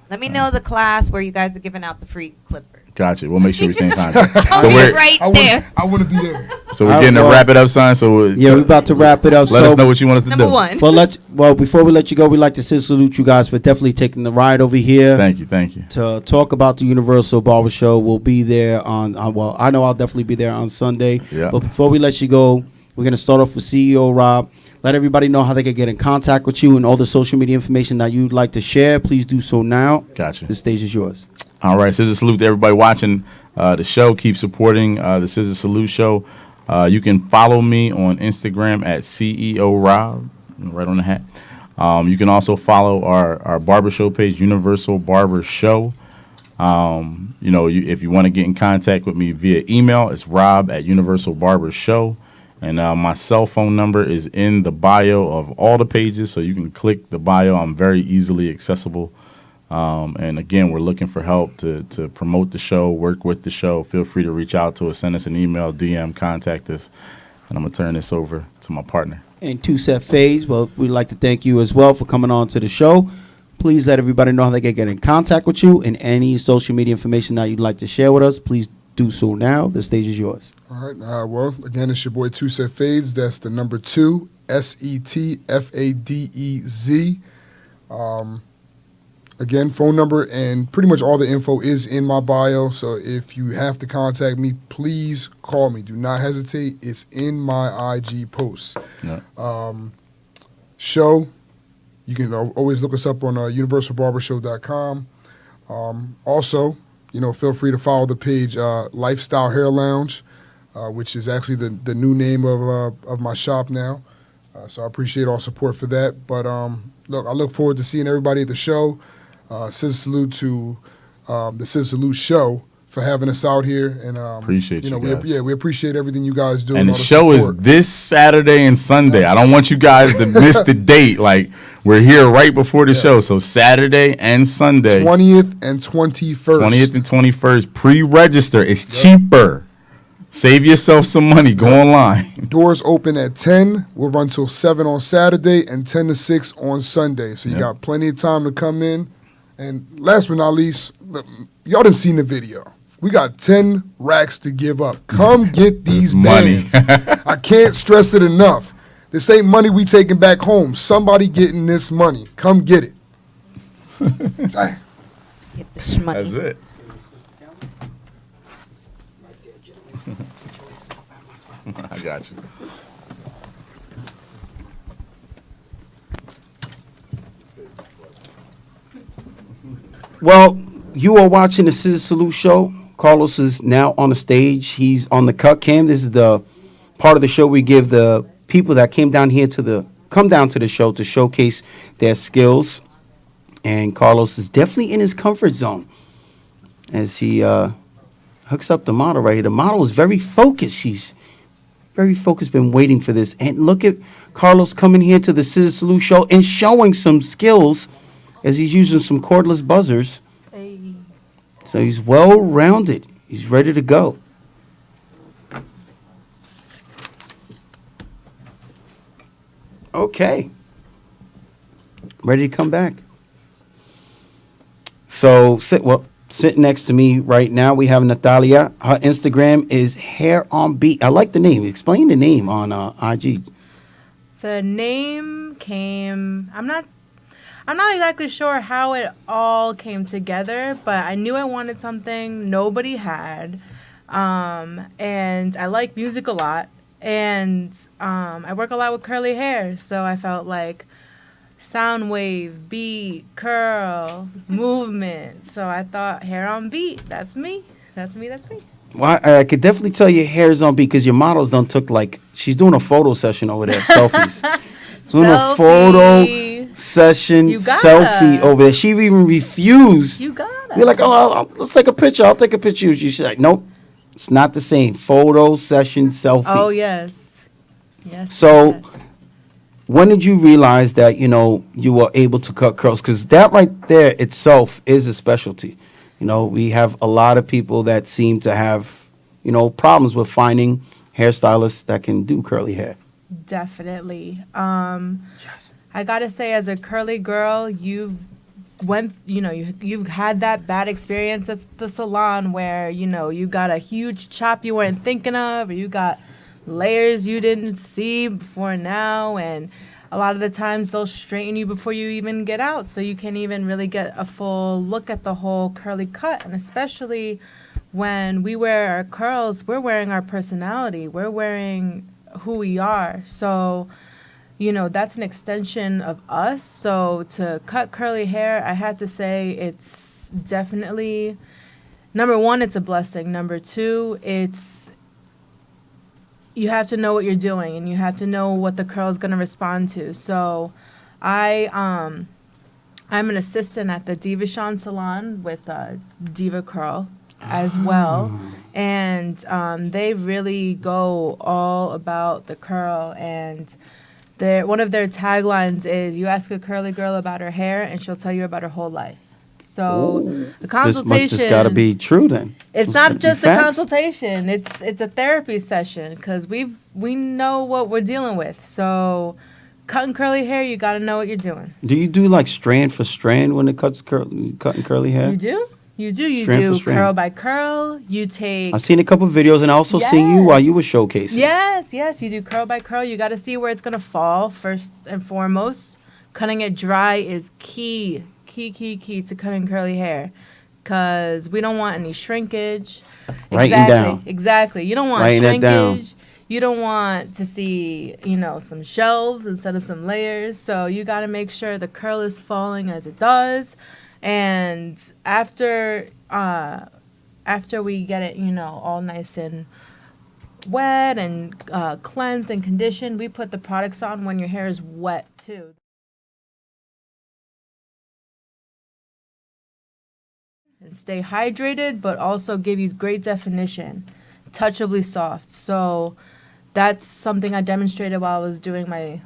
Let me know the class where you guys are giving out the free clippers. Gotcha. We'll make sure we stay in contact. I'll So be we're right I there. want to be there. so we're getting a wrap it up sign. So Yeah, we're about to wrap it up. let so us know what you want us to Number do. one. Well, before we let you go, we'd like to salute you guys for definitely taking the ride over here. Thank you. To talk about the Universal Barber Show. We'll be there on, well, I know I'll definitely be there on Sunday. Yeah. But before we let you go, we're going to start off with CEO Rob. Let everybody know how they can get in contact with you and all the social media information that you'd like to share. Please do so now. Gotcha. The stage is yours. All right. Scissor Salute to everybody watching the show. Keep supporting the Scissor Salute Show. You can follow me on Instagram at CEO Rob, right on the hat. You can also follow our barber show page, Universal Barber Show. If you want to get in contact with me via email, it's Rob at Universal Barber Show. And my cell phone number is in the bio of all the pages, so you can click the bio. I'm very easily accessible. And again, we're looking for help to promote the show, work with the show. Feel free to reach out to us, send us an email, DM, contact us. And I'm going to turn this over to my partner. And Two-Set Phase, well, we'd like to thank you as well for coming on to the show. Please let everybody know how they can get in contact with you and any social media information that you'd like to share with us. Please do so now. The stage is yours. All right. Well, again, it's your boy Two-Set Fades. That's the number 2, SETFADEZ. Again, phone number and pretty much all the info is in my bio. So if you have to contact me, please call me. Do not hesitate. It's in my IG posts. Yeah. Show, you can always look us up on universalbarbershow.com. Also, feel free to follow the page Lifestyle Hair Lounge, which is actually the new name of my shop now. So I appreciate all support for that. But look, I look forward to seeing everybody at the show. Scissor Salute to the Scissor Salute Show for having us out here. And Appreciate you guys. we appreciate everything you guys do. And the all show is support. this Saturday and Sunday. I don't want you guys to miss the date. Like, we're here right before the show. So Saturday and Sunday. 20th and 21st. 20th and 21st. Pre-register. It's cheaper. Save yourself some money. Go online. Doors open at 10. We'll run till 7 on Saturday and 10 to 6 on Sunday. So you got plenty of time to come in. And last but not least, y'all done seen the video. We got 10 racks to give up. Come get these money. bands. I can't stress it enough. This ain't money we taking back home. Somebody getting this money. Come get it. Get the shmoney. That's it. I got you. Well, you are watching the Scissor Salute Show. Carlos is now on the stage. He's on the cut cam. This is the part of the show we give the people that came down here come down to the show to showcase their skills. And Carlos is definitely in his comfort zone as he hooks up the model right here. The model is very focused. She's very focused, been waiting for this. And look at Carlos coming here to the Scissor Salute Show and showing some skills as he's using some cordless buzzers. Hey. So he's well-rounded. He's ready to go. Okay. Ready to come back. So sitting next to me right now, we have Natalia. Her Instagram is Hair on Beat. I like the name. Explain the name on IG. The name came. I'm not exactly sure how it all came together, but I knew I wanted something nobody had. And I like music a lot. And I work a lot with curly hair, so I felt like sound wave, beat, curl, movement. So I thought hair on beat. That's me. That's me. That's me. Well, I could definitely tell your hair's on because your models done took like she's doing a photo session over there, selfies. Doing a photo session selfie over there. She even refused. You got it. We're like, let's take a picture. I'll take a picture. She's like, nope, it's not the same. Photo session selfie. Oh yes, yes. So, yes. When did you realize that you were able to cut curls? Because that right there itself is a specialty. We have a lot of people that seem to have, problems with finding hairstylists that can do curly hair. Definitely. I gotta say, as a curly girl, you've had that bad experience at the salon where you got a huge chop you weren't thinking of, or you got layers you didn't see before now, and a lot of the times they'll straighten you before you even get out, so you can't even really get a full look at the whole curly cut. And especially when we wear our curls, we're wearing our personality, we're wearing who we are. So that's an extension of us. So to cut curly hair, I have to say it's definitely, number one, it's a blessing. Number two, you have to know what you're doing, and you have to know what the curl is going to respond to. So I'm an assistant at the Diva Sean salon with Diva Curl as well. And they really go all about the curl. And one of their taglines is, you ask a curly girl about her hair and she'll tell you about her whole life. So the consultation, this got to be true then. It's not just a consultation. It's a therapy session, because we know what we're dealing with. So cutting curly hair, you got to know what you're doing. Do you do like strand for strand when it cutting curly hair? You do. You Strand for do strand. curl by curl. You take. I've seen a couple of videos, and I also seen you while you were showcasing. Yes. You do curl by curl. You got to see where it's gonna fall first and foremost. Cutting it dry is key to cutting curly hair, because we don't want any shrinkage. Exactly. You don't want shrinkage. You don't want to see, some shelves instead of some layers. So you got to make sure the curl is falling as it does. And after we get it, all nice and wet and cleansed and conditioned, we put the products on when your hair is wet too. And stay hydrated, but also give you great definition, touchably soft. So that's something I demonstrated while I was doing my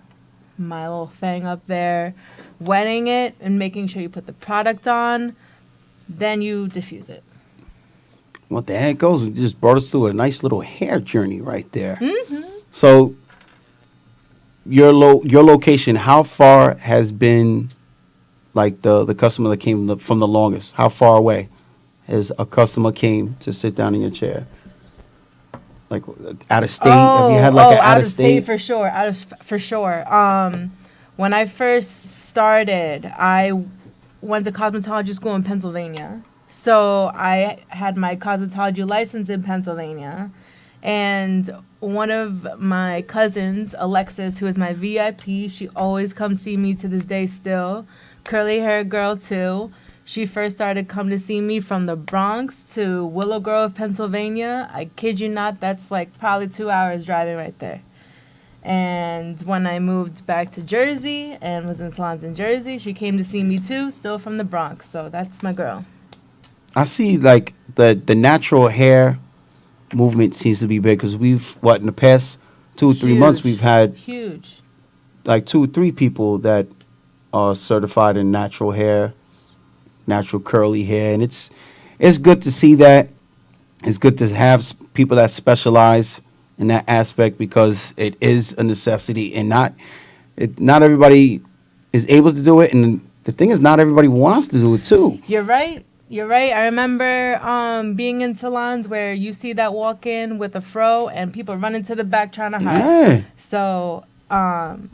little thing up there, wetting it and making sure you put the product on, then you diffuse it. What the heck goes? You just brought us through a nice little hair journey right there. Mm-hmm. So your location, how far has been like the customer that came from the longest? How far away has a customer came to sit down in your chair? Like out of state? Have you had like an out of state? For sure. For sure. When I first started, I went to cosmetology school in Pennsylvania. So I had my cosmetology license in Pennsylvania. And one of my cousins, Alexis, who is my VIP, she always comes see me to this day still. Curly hair girl too. She first started coming to see me from the Bronx to Willow Grove, Pennsylvania. I kid you not, that's like probably 2 hours driving right there. And when I moved back to Jersey and was in salons in Jersey, she came to see me too, still from the Bronx. So that's my girl. I see like the natural hair movement seems to be big, because we've, in the past 2 or 3 months, we've had like 2 or 3 people that are certified in natural hair, natural curly hair, and it's good to see that. It's good to have people that specialize in that aspect, because it is a necessity, and not everybody is able to do it, and the thing is, not everybody wants to do it too. You're right. I remember being in salons where you see that walk in with a fro and people running to the back trying to hide. Yeah. So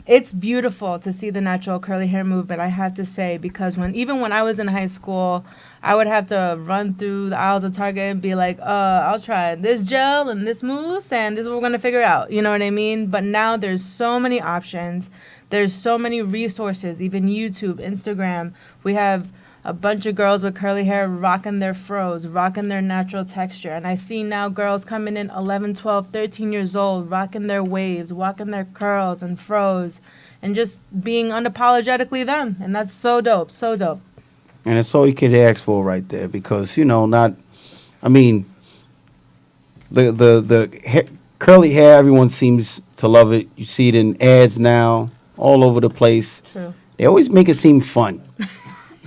it's beautiful to see the natural curly hair movement, I have to say, because even when I was in high school, I would have to run through the aisles of Target and be like, I'll try this gel and this mousse, and this is what we're going to figure out. You know what I mean? But now there's so many options. There's so many resources, even YouTube, Instagram. We have a bunch of girls with curly hair rocking their fros, rocking their natural texture. And I see now girls coming in 11, 12, 13 years old, rocking their waves, rocking their curls and fros, and just being unapologetically them. And that's so dope, so dope. And it's all you could ask for right there because, the curly hair, everyone seems to love it. You see it in ads now, all over the place. True. They always make it seem fun.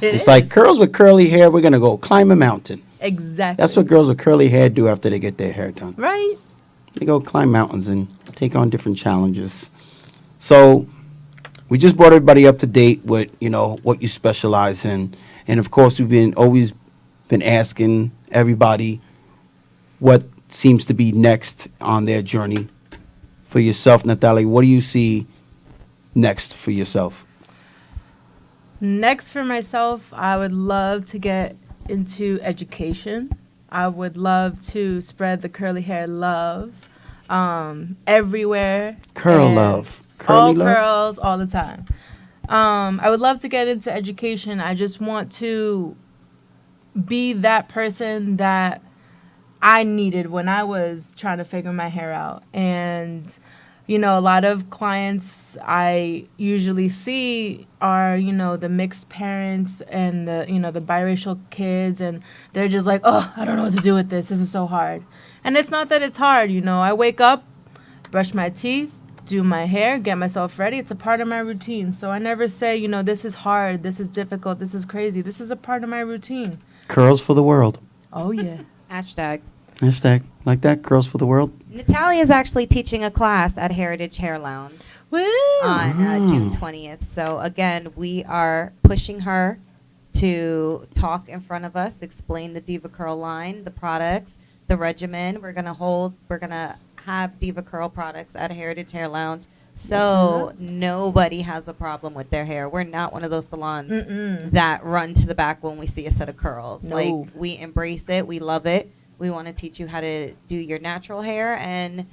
It's like girls with curly hair, we're going to go climb a mountain. Exactly. That's what girls with curly hair do after they get their hair done. Right. They go climb mountains and take on different challenges. So we just brought everybody up to date with, what you specialize in. And, of course, we've always been asking everybody what seems to be next on their journey. For yourself, Natalie, what do you see next for yourself? Next for myself, I would love to get into education. I would love to spread the curly hair love everywhere. Curl love. All curls all the time. I would love to get into education. I just want to be that person that I needed when I was trying to figure my hair out. And a lot of clients I usually see are, the mixed parents and the biracial kids, and they're just like, I don't know what to do with this. This is so hard. And it's not that it's hard, I wake up, brush my teeth, do my hair, get myself ready. It's a part of my routine. So I never say, this is hard, this is difficult, this is crazy. This is a part of my routine. Curls for the world. Oh, yeah. Hashtag. Like that, Curls for the world. Natalia is actually teaching a class at Heritage Hair Lounge on June 20th. So, again, we are pushing her to talk in front of us, explain the Diva Curl line, the products, the regimen. We're going to have Diva Curl products at Heritage Hair Lounge. So nobody has a problem with their hair. We're not one of those salons that run to the back when we see a set of curls. No. Like, we embrace it. We love it. We want to teach you how to do your natural hair and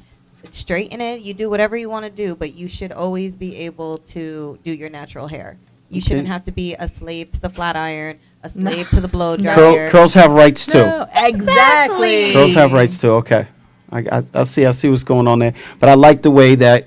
straighten it. You do whatever you want to do, but you should always be able to do your natural hair. You shouldn't have to be a slave to the flat iron, a slave to the blow dryer. Curls have rights too. No, exactly. Curls have rights too. Okay, I see what's going on there. But I like the way that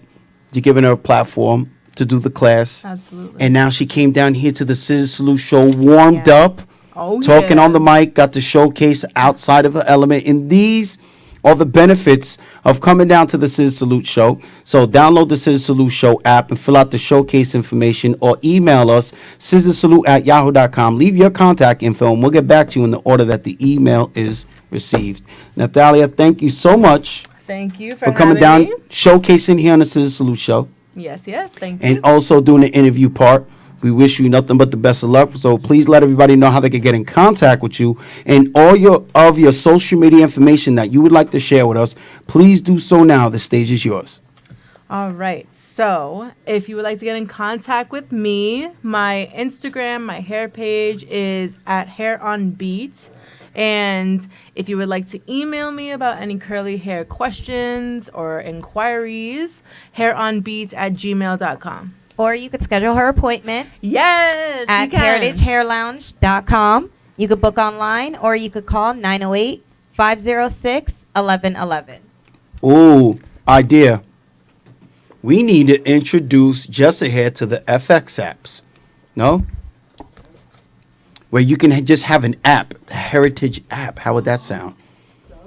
you're giving her a platform to do the class. Absolutely. And now she came down here to the ScissorSalute Show, warmed up. Talking on the mic, got to showcase outside of her element. And these are the benefits of coming down to the ScissorSalute Show. So download the ScissorSalute Show app and fill out the showcase information or email us, scissorsalute@yahoo.com. Leave your contact info and we'll get back to you in the order that the email is received. Natalia, thank you so much. Thank you for coming having down, me. showcasing here on the ScissorSalute Show. Yes, thank you. And also doing the interview part. We wish you nothing but the best of luck. So please let everybody know how they can get in contact with you and all your social media information that you would like to share with us. Please do so now. The stage is yours. All right. So if you would like to get in contact with me, my Instagram, my hair page is @haironbeat. And if you would like to email me about any curly hair questions or inquiries, haironbeat@gmail.com. Or you could schedule her appointment. Yes, at heritagehairlounge.com. You could book online or you could call 908-506-1111. Ooh, idea. We need to introduce Jessa here to the FX apps. No? Where you can just have an app, the Heritage app. How would that sound?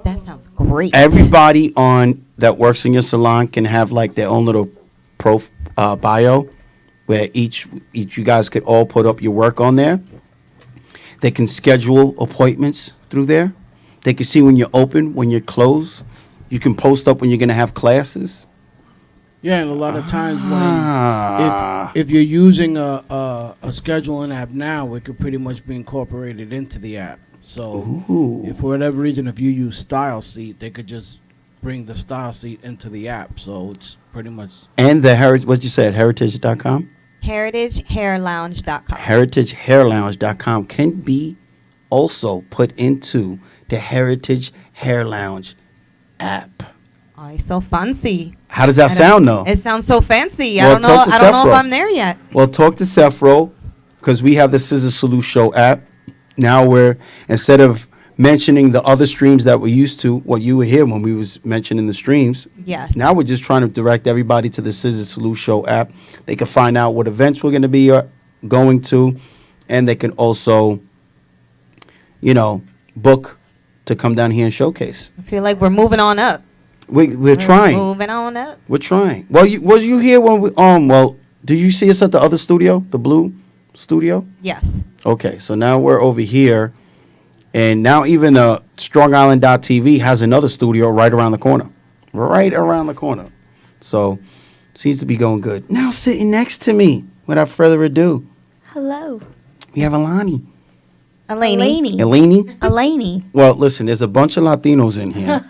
That sounds great. Everybody that works in your salon can have like their own little bio, where each you guys could all put up your work on there. They can schedule appointments through there. They can see when you're open, when you're closed. You can post up when you're going to have classes. Yeah, and a lot of times when if you're using a scheduling app now, it could pretty much be incorporated into the app. So if for whatever reason, if you use Style Seat, they could just bring the style seat into the app. So it's pretty much And the what you said, heritage.com? HeritageHairLounge.com. HeritageHairLounge.com can be also put into the Heritage Hair Lounge app. Oh, it's so fancy. How does that sound, though? It sounds so fancy. Well, I don't know. talk to I don't know if Sefro. I'm there yet. Well, talk to Sefro, because we have the Scissor Salute Show app. Now we're, instead of mentioning the other streams that we used to, what you were here when we was mentioning the streams. Yes. Now we're just trying to direct everybody to the Scissor Salute Show app. They can find out what events we're going to be going to, and they can also, book to come down here and showcase. I feel like we're moving on up. We're trying. Moving on up. We're trying. Well, was you here when we did you see us at the other studio, the blue studio? Yes. Okay, so now we're over here, and now even StrongIsland.tv has another studio right around the corner. Right around the corner. So, seems to be going good. Now sitting next to me, without further ado, Hello. we have Alani. Eleni. Eleni? Well, listen, there's a bunch of Latinos in here,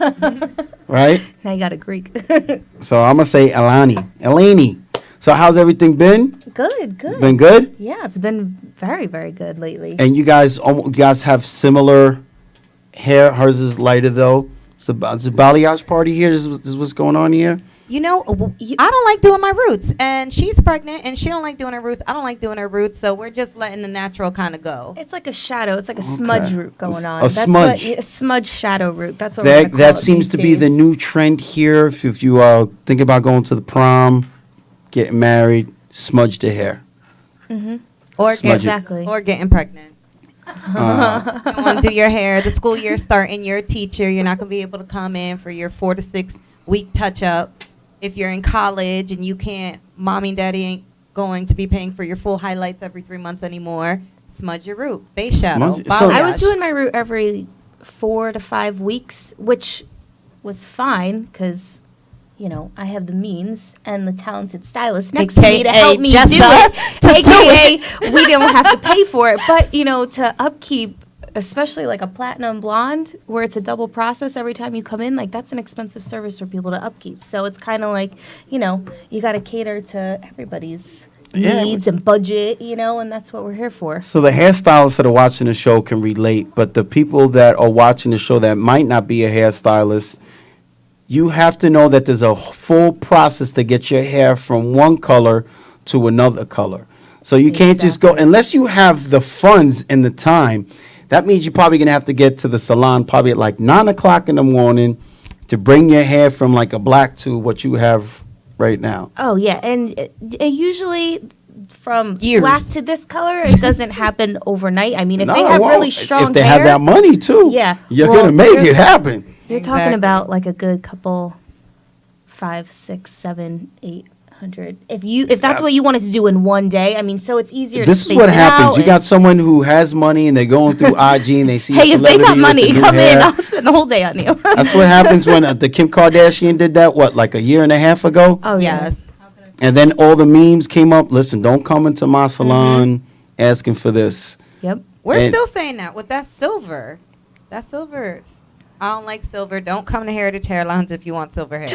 right? Now you got a Greek. So I'm going to say Eleni. So how's everything been? Good. Been good? Yeah, it's been very, very good lately. And you guys have similar hair. Hers is lighter, though. It's a balayage party here. This is what's going on here. I don't like doing my roots, and she's pregnant, and she don't like doing her roots. I don't like doing her roots, so we're just letting the natural kind of go. It's like a shadow. It's like a smudge root going on. A smudge. A smudge shadow root. That's what we're gonna call That it seems these to be the days. new trend here. If you think about going to the prom, getting married, smudge the hair. Mm-hmm. Or getting pregnant. You want to do your hair. The school year starting. You're a teacher. You're not going to be able to come in for your 4 to 6 week touch up. If you're in college and you can't, mommy and daddy ain't going to be paying for your full highlights every 3 months anymore. Smudge your root. Base shadow. So I was doing my root every 4 to 5 weeks, which was fine because, I have the means and the talented stylist next to me to help me do it. AKA, we didn't have to pay for it. But, to upkeep, especially like a platinum blonde where it's a double process every time you come in, like that's an expensive service for people to upkeep. So it's kind of like, you got to cater to everybody's needs and budget, and that's what we're here for. So the hairstylists that are watching the show can relate, but the people that are watching the show that might not be a hairstylist, you have to know that there's a full process to get your hair from one color to another color. So you can't just go, unless you have the funds and the time. That means you're probably going to have to get to the salon probably at like 9 o'clock in the morning to bring your hair from like a black to what you have right now. Oh, yeah. And usually from black to this color, it doesn't happen overnight. I mean, if they have really strong hair. If they have that money, too. Yeah. You're going to make it happen. You're talking about like a good couple, 5, 6, 7, 800. If that's what you wanted to do in one day, I mean, so it's easier to This is space what it happens. out You got someone who has money and they're going through IG and they see Hey, a if they celebrity got with money, the new come in. hair. I'll spend the whole day on you. That's what happens when the Kim Kardashian did that, like a year and a half ago? Oh, yes. And then all the memes came up. Listen, don't come into my salon asking for this. Yep. We're still saying that with that silver. That silver's. I don't like silver. Don't come to Heritage Hair Lounge if you want silver hair.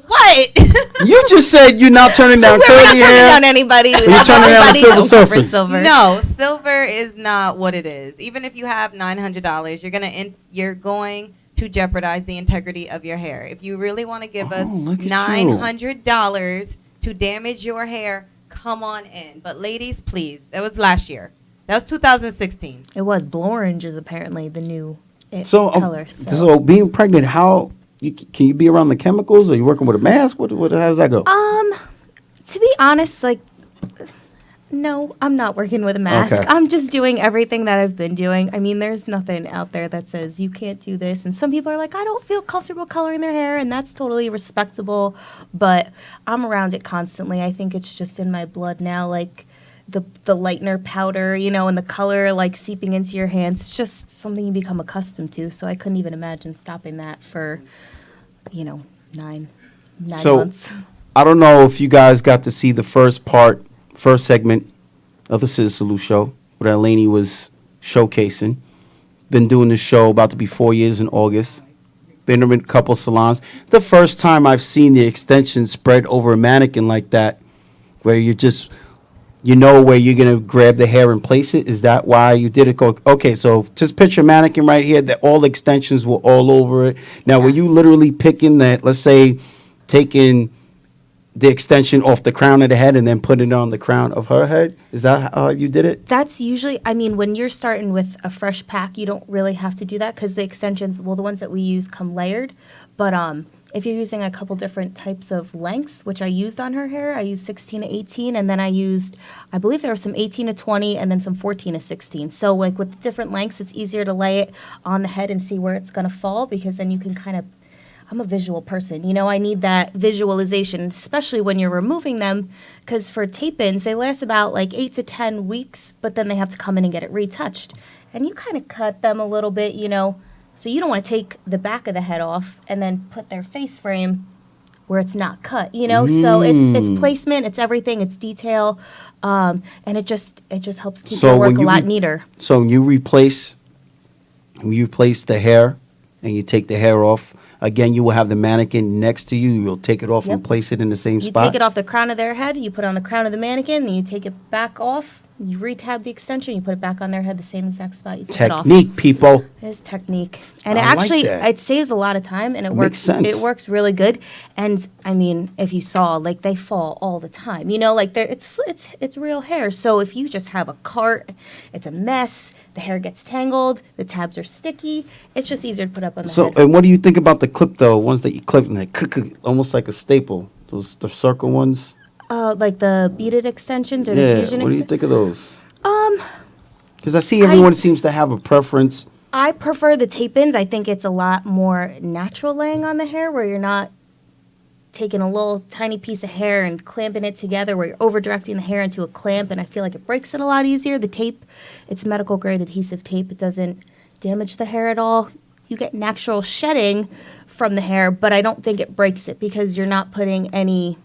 What? You just said you're not turning down We're curly not turning hair. down anybody. But you're turning down the silver surface. No, silver is not what it is. Even if you have $900, you're going to jeopardize the integrity of your hair. If you really want to give us $900 to damage your hair, come on in. But ladies, please. That was last year. That was 2016. It was. Blorange is apparently the new color. So being pregnant, how can you be around the chemicals? Are you working with a mask? How does that go? To be honest, no, I'm not working with a mask. Okay. I'm just doing everything that I've been doing. I mean, there's nothing out there that says you can't do this. And some people are like, I don't feel comfortable coloring their hair, and that's totally respectable. But I'm around it constantly. I think it's just in my blood now, like the lightener powder, and the color seeping into your hands. It's just something you become accustomed to. So I couldn't even imagine stopping that for, 9 months. I don't know if you guys got to see the first segment of the ScissorSalute Show, where Eleni was showcasing. Been doing this show about to be 4 years in August. been in a couple salons. The first time I've seen the extension spread over a mannequin like that, where you know where you're going to grab the hair and place it. Is that why you did it? Okay, so just picture a mannequin right here that all the extensions were all over it. Now, were you literally picking that, let's say, taking the extension off the crown of the head and then putting it on the crown of her head? Is that how you did it? That's usually, I mean, when you're starting with a fresh pack, you don't really have to do that because the extensions, well, the ones that we use come layered. But if you're using a couple different types of lengths, which I used on her hair, I used 16 to 18, and then I believe there were some 18 to 20, and then some 14 to 16. So, like, with different lengths, it's easier to lay it on the head and see where it's going to fall, because then you can kind of, I'm a visual person, you know, I need that visualization, especially when you're removing them, because for tape-ins, they last about like 8 to 10 weeks, but then they have to come in and get it retouched. And you kind of cut them a little bit, you know, so you don't want to take the back of the head off and then put their face frame where it's not cut, you know? So it's placement, it's everything, it's detail, and it just helps keep your work a lot neater. So when you replace the hair and you take the hair off, again, you will have the mannequin next to you. You'll take it off and place it in the same spot. You take it off the crown of their head, you put it on the crown of the mannequin, then you take it back off, you retab the extension, you put it back on their head, the same exact spot. You take it off. Technique, people. It is technique. And I like it that. saves a lot of time, and it works. Makes sense. It works really good. And I mean, if you saw, like, they fall all the time. You know, like it's real hair. So if you just have a cart, it's a mess. The hair gets tangled. The tabs are sticky. It's just easier to put up on the head. And what do you think about the clip, though? Ones that you clip and they almost like a staple. The circle ones. Like the beaded extensions or the fusion. What do you think of those? Because I see everyone seems to have a preference. I prefer the tape-ins. I think it's a lot more natural laying on the hair, where you're not taking a little tiny piece of hair and clamping it together, where you're over-directing the hair into a clamp, and I feel like it breaks it a lot easier. The tape, it's medical-grade adhesive tape. It doesn't damage the hair at all. You get natural shedding from the hair, but I don't think it breaks it because you're not putting any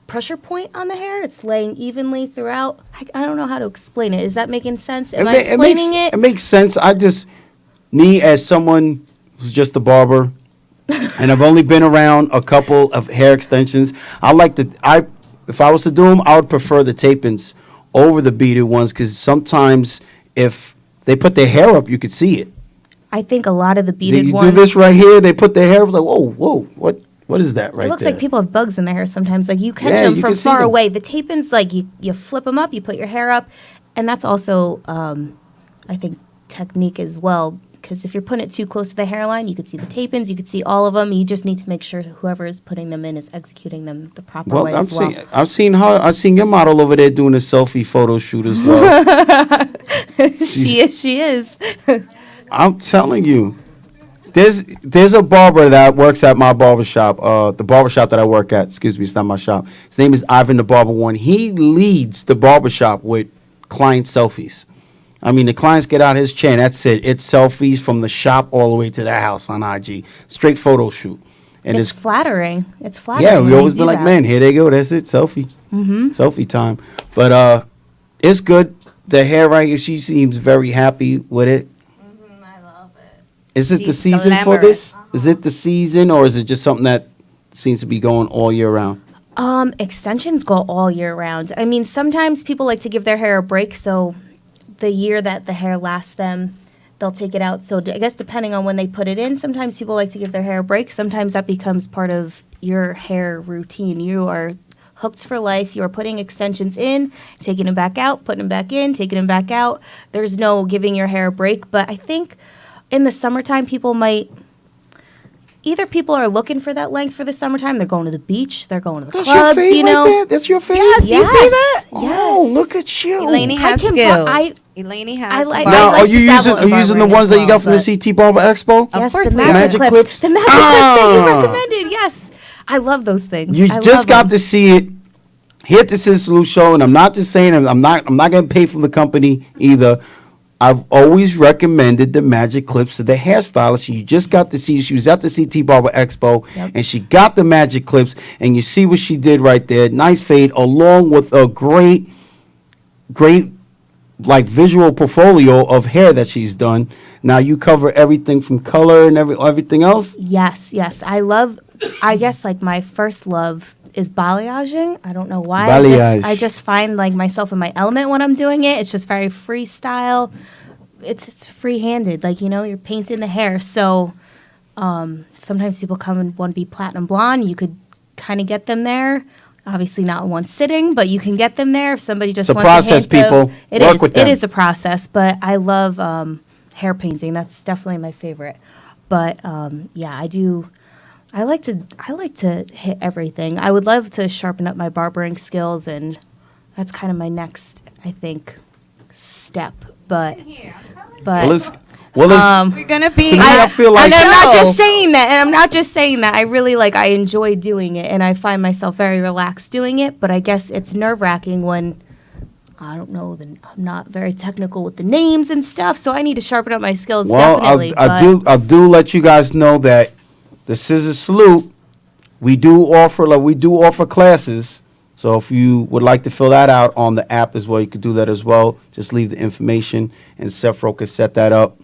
pressure point on the hair. It's laying evenly throughout. I don't know how to explain it. Is that making sense? Am I explaining it? It makes sense. Me as someone who's just a barber, and I've only been around a couple of hair extensions, if I was to do them, I would prefer the tape-ins over the beaded ones, because sometimes if they put their hair up, you could see it. I think a lot of the beaded ones. You do this right here, they put their hair up, like, whoa, what is that right there? It looks like people have bugs in their hair sometimes. Like, you catch them from far away. The tape-ins, like, you flip them up, you put your hair up, and that's also, I think, technique as well. Because if you're putting it too close to the hairline, you could see the tape-ins, you could see all of them. You just need to make sure whoever is putting them in is executing them the proper way as well. I've seen your model over there doing a selfie photo shoot as well. She is. I'm telling you. There's a barber that works at my barbershop, the barbershop that I work at. Excuse me, it's not my shop. His name is Ivan the Barber One. He leads the barbershop with client selfies. I mean, the clients get out his chair, and that's it. It's selfies from the shop all the way to their house on IG. Straight photo shoot. And it's flattering. It's flattering. Yeah, we always be like, man, here they go. That's it. Selfie. Mm-hmm. Selfie time. But it's good. The hair right here, she seems very happy with it. I love it. Is it the season for this? Is it the season, or is it just something that seems to be going all year round? Extensions go all year round. I mean, sometimes people like to give their hair a break, so the year that the hair lasts them, they'll take it out. So I guess depending on when they put it in, sometimes people like to give their hair a break. Sometimes that becomes part of your hair routine. You are hooked for life. You are putting extensions in, taking them back out, putting them back in, taking them back out. There's no giving your hair a break. But I think in the summertime, people are looking for that length for the summertime. They're going to the beach. They're going to the clubs, you know. Right there? That's your favorite? Yes, you see that? Oh, look at you. Elaine has skills. Elaine has now, are you using the ones that you got from the CT Barber Expo? Yes, of course, the we magic are. clips. The magic clips that you recommended. Yes, I love those things. You just got to see it here at the ScissorSalute Show, and I'm not just saying I'm not getting paid from the company either. I've always recommended the magic clips to the hairstylist. You just got to see, she was at the CT Barber Expo, and she got the magic clips, and you see what she did right there. Nice fade, along with a great like visual portfolio of hair that she's done. Now you cover everything from color and everything else? Yes. I guess like my first love is balayaging. I don't know why. Balayage. I just find like myself in my element when I'm doing it. It's just very freestyle. It's free-handed. Like, you're painting the hair. So sometimes people come and want to be platinum blonde. You could kind of get them there. Obviously not in one sitting, but you can get them there if somebody just It's a wants process, to hand people. Work with them. It is a process, but I love hair painting. That's definitely my favorite. But I do. I like to hit everything. I would love to sharpen up my barbering skills, and that's kind of my next, I think, step. But we're gonna be. To me, I feel like and I'm not just saying that. I really I enjoy doing it, and I find myself very relaxed doing it. But I guess it's nerve-wracking when I don't know. I'm not very technical with the names and stuff, so I need to sharpen up my skills. Well, definitely. I do let you guys know that the Scissor Salute, we do offer classes. So if you would like to fill that out on the app as well, you could do that as well. Just leave the information, and Sefro can set that up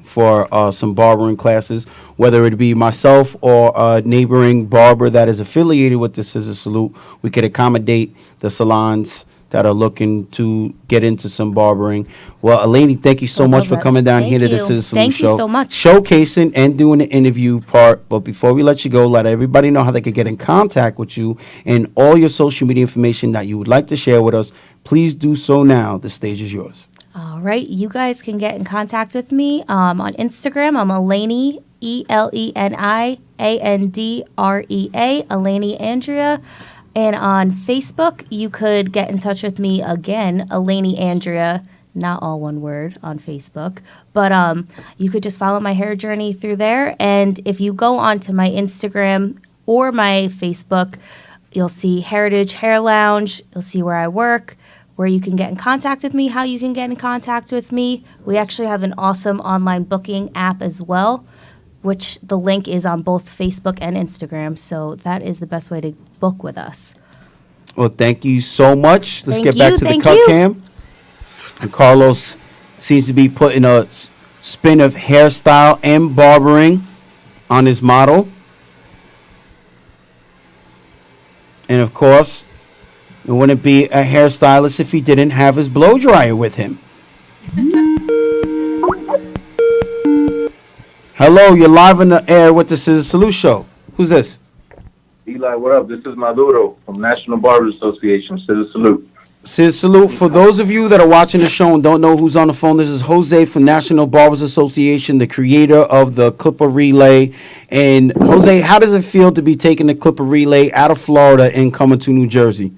for some barbering classes, whether it be myself or a neighboring barber that is affiliated with the Scissor Salute. We could accommodate the salons that are looking to get into some barbering. Well, Eleni, thank you so much for coming down here to the Scissor Salute Show. Thank you so much. Showcasing and doing the interview part. But before we let you go, let everybody know how they could get in contact with you and all your social media information that you would like to share with us. Please do so now. The stage is yours. All right. You guys can get in contact with me on Instagram. I'm Eleni, ELENIANDREA, Eleni Andrea. And on Facebook, you could get in touch with me again, Eleni Andrea, not all one word on Facebook. But you could just follow my hair journey through there. And if you go onto my Instagram or my Facebook, you'll see Heritage Hair Lounge. You'll see where I work, where you can get in contact with me, how you can get in contact with me. We actually have an awesome online booking app as well, which the link is on both Facebook and Instagram. So that is the best way to book with us. Well, thank you so much. Let's get back to the Thank cut you. cam. And Carlos seems to be putting a spin of hairstyle and barbering on his model. And of course, it wouldn't be a hairstylist if he didn't have his blow dryer with him. Hello, you're live on the air with the ScissorSalute Show. Who's this? Eli, what up? This is Maduro from National Barbers Association, ScissorSalute. ScissorSalute. For those of you that are watching the show and don't know who's on the phone, this is Jose from National Barbers Association, the creator of the Clipper Relay. And Jose, how does it feel to be taking the Clipper Relay out of Florida and coming to New Jersey?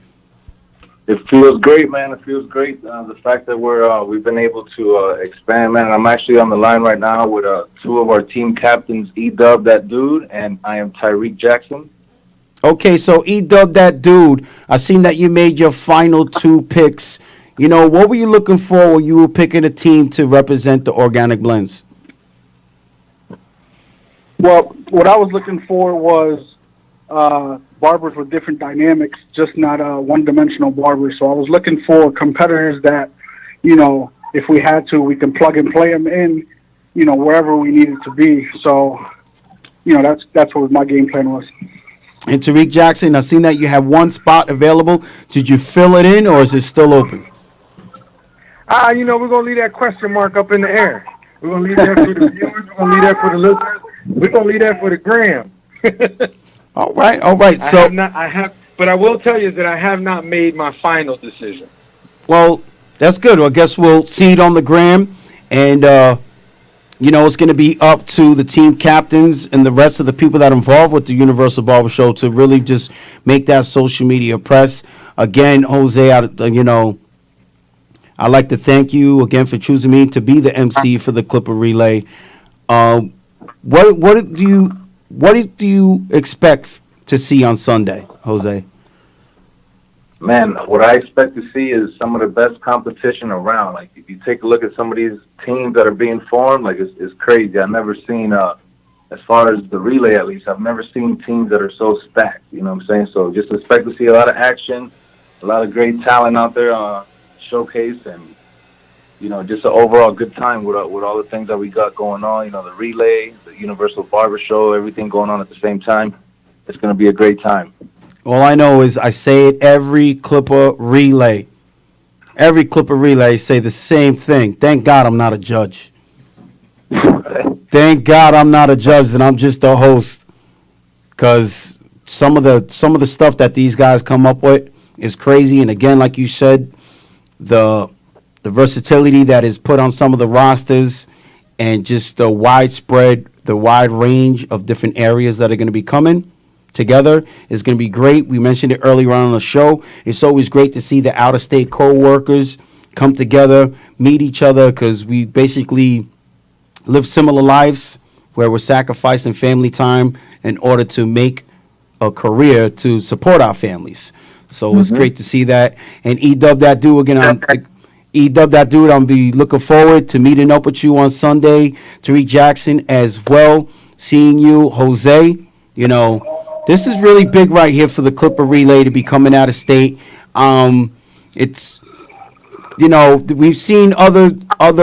It feels great, man. It feels great. The fact that we've been able to expand, man. I'm actually on the line right now with two of our team captains, E-Dub, that dude, and I am Tyreek Jackson. Okay, so E-Dub, that dude, I seen that you made your final two picks. You know, what were you looking for when you were picking a team to represent the organic blends? Well, what I was looking for was barbers with different dynamics, just not one-dimensional barbers. So I was looking for competitors that, you know, if we had to, we can plug and play them in, you know, wherever we needed to be. So, you know, that's what my game plan was. And Tariq Jackson, I've seen that you have one spot available. Did you fill it in, or is it still open? You know, we're going to leave that question mark up in the air. We're going to leave that for the viewers. We're going to leave that for the listeners. We're going to leave that for the gram. All right. So, but I will tell you that I have not made my final decision. well, that's good. Well, I guess we'll see it on the gram, and you know, it's going to be up to the team captains and the rest of the people that are involved with the Universal Barber Show to really just make that social media press. Again, Jose, I'd like to thank you again for choosing me to be the MC for the Clipper Relay. What do you expect to see on Sunday, Jose? Man, what I expect to see is some of the best competition around. Like, if you take a look at some of these teams that are being formed, like, it's crazy. I've never seen, as far as the relay at least, I've never seen teams that are so stacked, you know what I'm saying? So just expect to see a lot of action, a lot of great talent out there showcased, and just an overall good time with all the things that we got going on. The relay, the Universal Barber Show, everything going on at the same time. It's going to be a great time. All I know is I say it every Clipper relay. Every Clipper relay say the same thing. Thank God I'm not a judge. Thank God I'm not a judge and I'm just a host. Because some of the stuff that these guys come up with is crazy. And again, like you said, the versatility that is put on some of the rosters and just the wide range of different areas that are going to be coming together is going to be great. We mentioned it earlier on the show. It's always great to see the out-of-state co-workers come together, meet each other, because we basically live similar lives where we're sacrificing family time in order to make a career to support our families. So it's great to see that. And E-Dub that dude again. E-Dub that dude, I'm be looking forward to meeting up with you on Sunday. Tariq Jackson as well. Seeing you, Jose. This is really big right here for the Clipper Relay to be coming out of state. It's we've seen other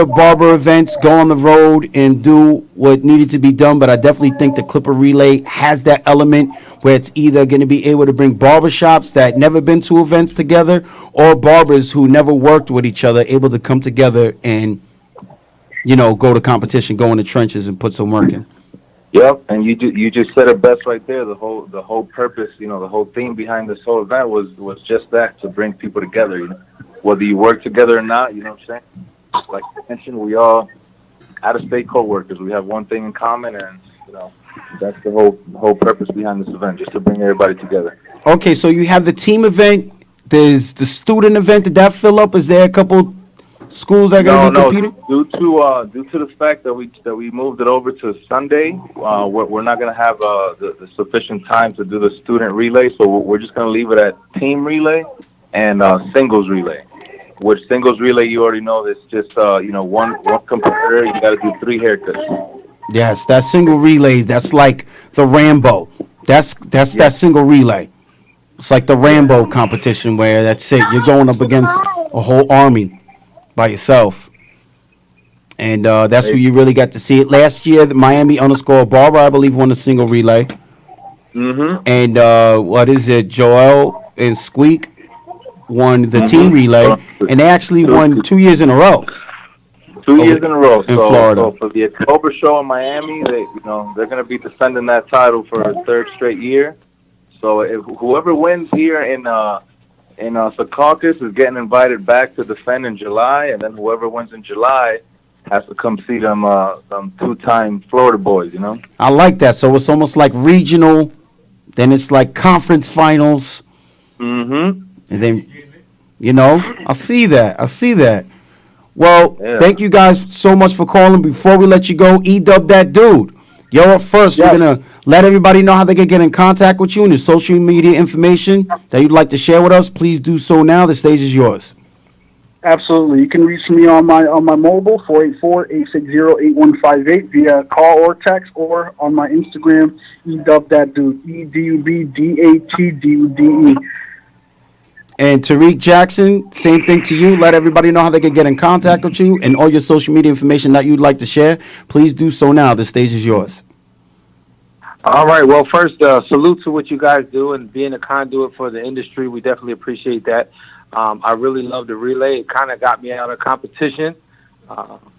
barber events go on the road and do what needed to be done, but I definitely think the Clipper Relay has that element where it's either going to be able to bring barbershops that never been to events together or barbers who never worked with each other able to come together and, go to competition, go in the trenches and put some work in. Yep, and you just said it best right there. The whole purpose, the whole theme behind this whole event was just that, to bring people together. Whether you work together or not, you know what I'm saying? Like I mentioned, we all out-of-state co-workers. We have one thing in common, and that's the whole purpose behind this event, just to bring everybody together. Okay, so you have the team event. There's the student event. Did that fill up? Is there a couple schools that are going to be competing? Due to the fact that we moved it over to Sunday, we're not going to have the sufficient time to do the student relay, so we're just going to leave it at team relay and singles relay. With singles relay, you already know it's just one competitor. You got to do 3 haircuts. Yes, that single relay. That's like the Rambo. That's that single relay. It's like the Rambo competition where that's it. You're going up against a whole army by yourself. And that's where you really got to see it. Last year, the Miami_Barber, I believe, won the single relay. Mm-hmm. And what is it? Joel and Squeak won the team relay. And they actually won 2 years in a row. 2 years in a row. In Florida. So for the October show in Miami, they're going to be defending that title for a 3rd straight year. So if whoever wins here in Secaucus is getting invited back to defend in July, and then whoever wins in July has to come see them 2-time Florida boys. I like that. So it's almost like regional, then it's like conference finals. Mm-hmm. And then, I see that. Well, Thank you guys so much for calling. Before we let you go, E-Dub that dude. Yo, up first, we're going to let everybody know how they can get in contact with you and your social media information that you'd like to share with us. Please do so now. The stage is yours. Absolutely. You can reach me on my mobile, 484-860-8158, via call or text, or on my Instagram, E-Dub-that-dude, E-D-U-B-D-A-T-D-U-D-E. And Tariq Jackson, same thing to you. Let everybody know how they can get in contact with you and all your social media information that you'd like to share. Please do so now. The stage is yours. All right. Well, first, salute to what you guys do and being a conduit for the industry. We definitely appreciate that. I really love the relay. It kind of got me out of competition.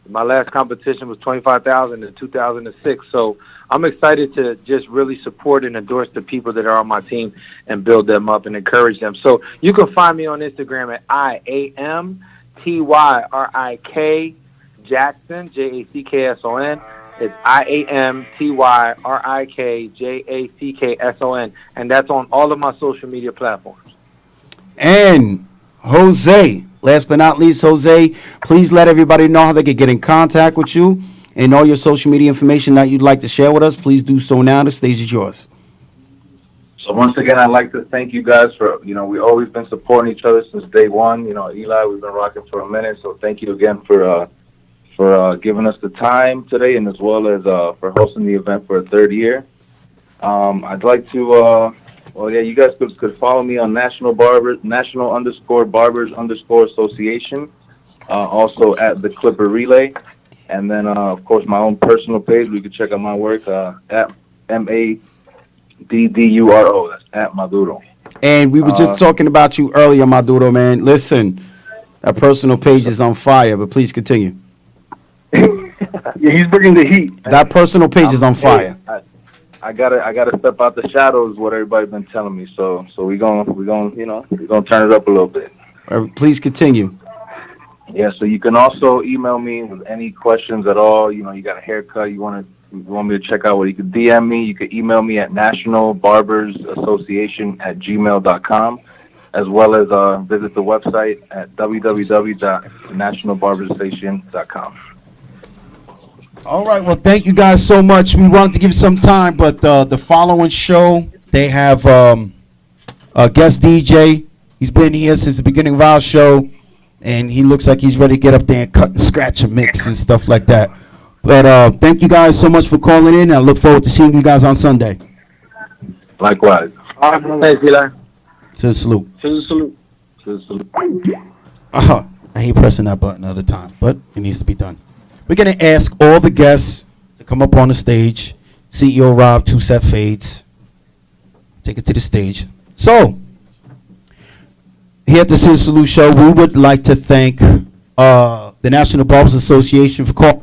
My last competition was 25,000 in 2006. So I'm excited to just really support and endorse the people that are on my team and build them up and encourage them. So you can find me on Instagram at IAMTYRIK Jackson, JACKSON. It's IAMTYRIK JACKSON. And that's on all of my social media platforms. And Jose, last but not least, Jose, please let everybody know how they can get in contact with you and all your social media information that you'd like to share with us. Please do so now. The stage is yours. So once again, I'd like to thank you guys for, we've always been supporting each other since day one. Eli, we've been rocking for a minute. So thank you again for giving us the time today, and as well as for hosting the event for a 3rd year. I'd like to, you guys could follow me on National_Barbers_Association also at the Clipper Relay. And then, of course, my own personal page. We can check out my work at Madduro. That's at Maduro. And we were just talking about you earlier, Maduro, man. Listen, that personal page is on fire, but please continue. Yeah, he's bringing the heat. That personal page is on fire. I gotta step out the shadows. What everybody's been telling me. So we gonna turn it up a little bit. Please continue. Yeah. So you can also email me with any questions at all. You know, you got a haircut, you want me to check out, you can DM me. You can email me at nationalbarbersassociation@gmail.com, as well as visit the website at www.nationalbarbersassociation.com. All right. Well, thank you guys so much. We wanted to give some time, but the following show, they have a guest DJ. He's been here since the beginning of our show, and he looks like he's ready to get up there and cut and scratch and mix and stuff like that. But thank you guys so much for calling in. I look forward to seeing you guys on Sunday. Likewise. Thanks, Eli. ScissorSalute. ScissorSalute. I hate pressing that button all the time, but it needs to be done. We're going to ask all the guests to come up on the stage. CEO Rob, Two Set Fades. Take it to the stage. So, here at the ScissorSalute Show, we would like to thank the National Barbers Association for calling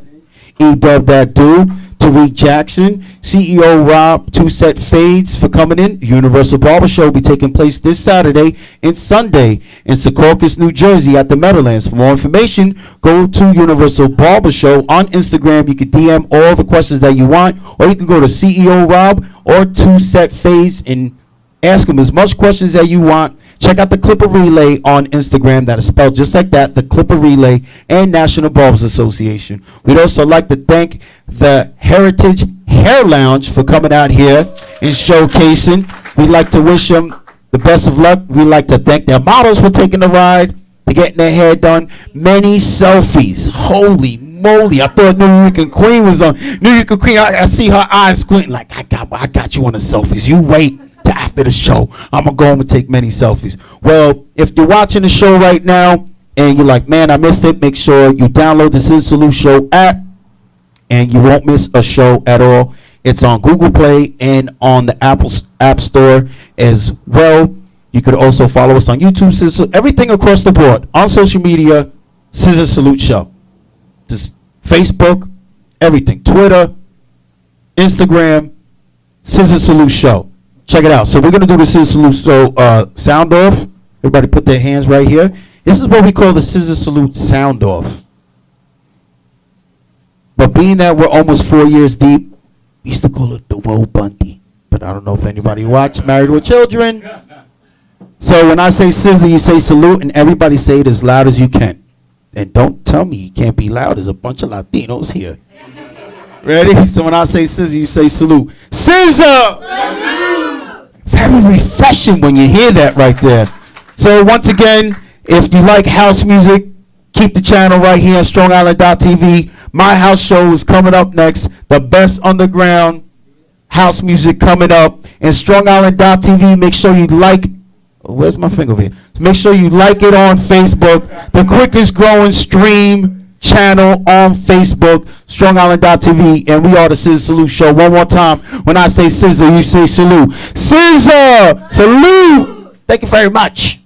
E-Dub That Dude, Tariq Jackson, CEO Rob, Two Set Fades for coming in. Universal Barber Show will be taking place this Saturday and Sunday in Secaucus, New Jersey at the Meadowlands. For more information, go to Universal Barber Show on Instagram. You can DM all the questions that you want, or you can go to CEO Rob or Two Set Fades and ask them as much questions as you want. Check out the Clipper Relay on Instagram. That is spelled just like that, the Clipper Relay, and National Barbers Association. We'd also like to thank the Heritage Hair Lounge for coming out here and showcasing. We'd like to wish them the best of luck. We'd like to thank their models for taking the ride, for getting their hair done. Many selfies. Holy moly. I thought New York Queen was on. New York Queen, I see her eyes squinting like, I got you on the selfies. You wait. After the show, I'm gonna go home and take many selfies. Well, if you're watching the show right now and you're like, man, I missed it, make sure you download the ScissorSalute Show app and you won't miss a show at all. It's on Google Play and on the Apple App Store as well. You could also follow us on YouTube, everything across the board. On social media, ScissorSalute Show. Just Facebook, everything. Twitter, Instagram, ScissorSalute Show. Check it out. So we're going to do the ScissorSalute Show sound off. Everybody put their hands right here. This is what we call the ScissorSalute sound off. But being that we're almost 4 years deep, we used to call it the Woe Bunty. But I don't know if anybody watched Married with Children. So when I say scissor, you say salute, and everybody say it as loud as you can. And don't tell me you can't be loud. There's a bunch of Latinos here. Ready? So when I say scissor, you say salute. Scissor! Very refreshing when you hear that right there. So once again, if you like house music, keep the channel right here on StrongIsland.tv. My house show is coming up next. The best underground house music coming up. And StrongIsland.tv, make sure you like. Where's my finger over here? Make sure you like it on Facebook. The quickest growing stream channel on Facebook, StrongIsland.tv, and we are the ScissorSalute Show. One more time. When I say scissor, you say salute. Scissor! Salute! Thank you very much.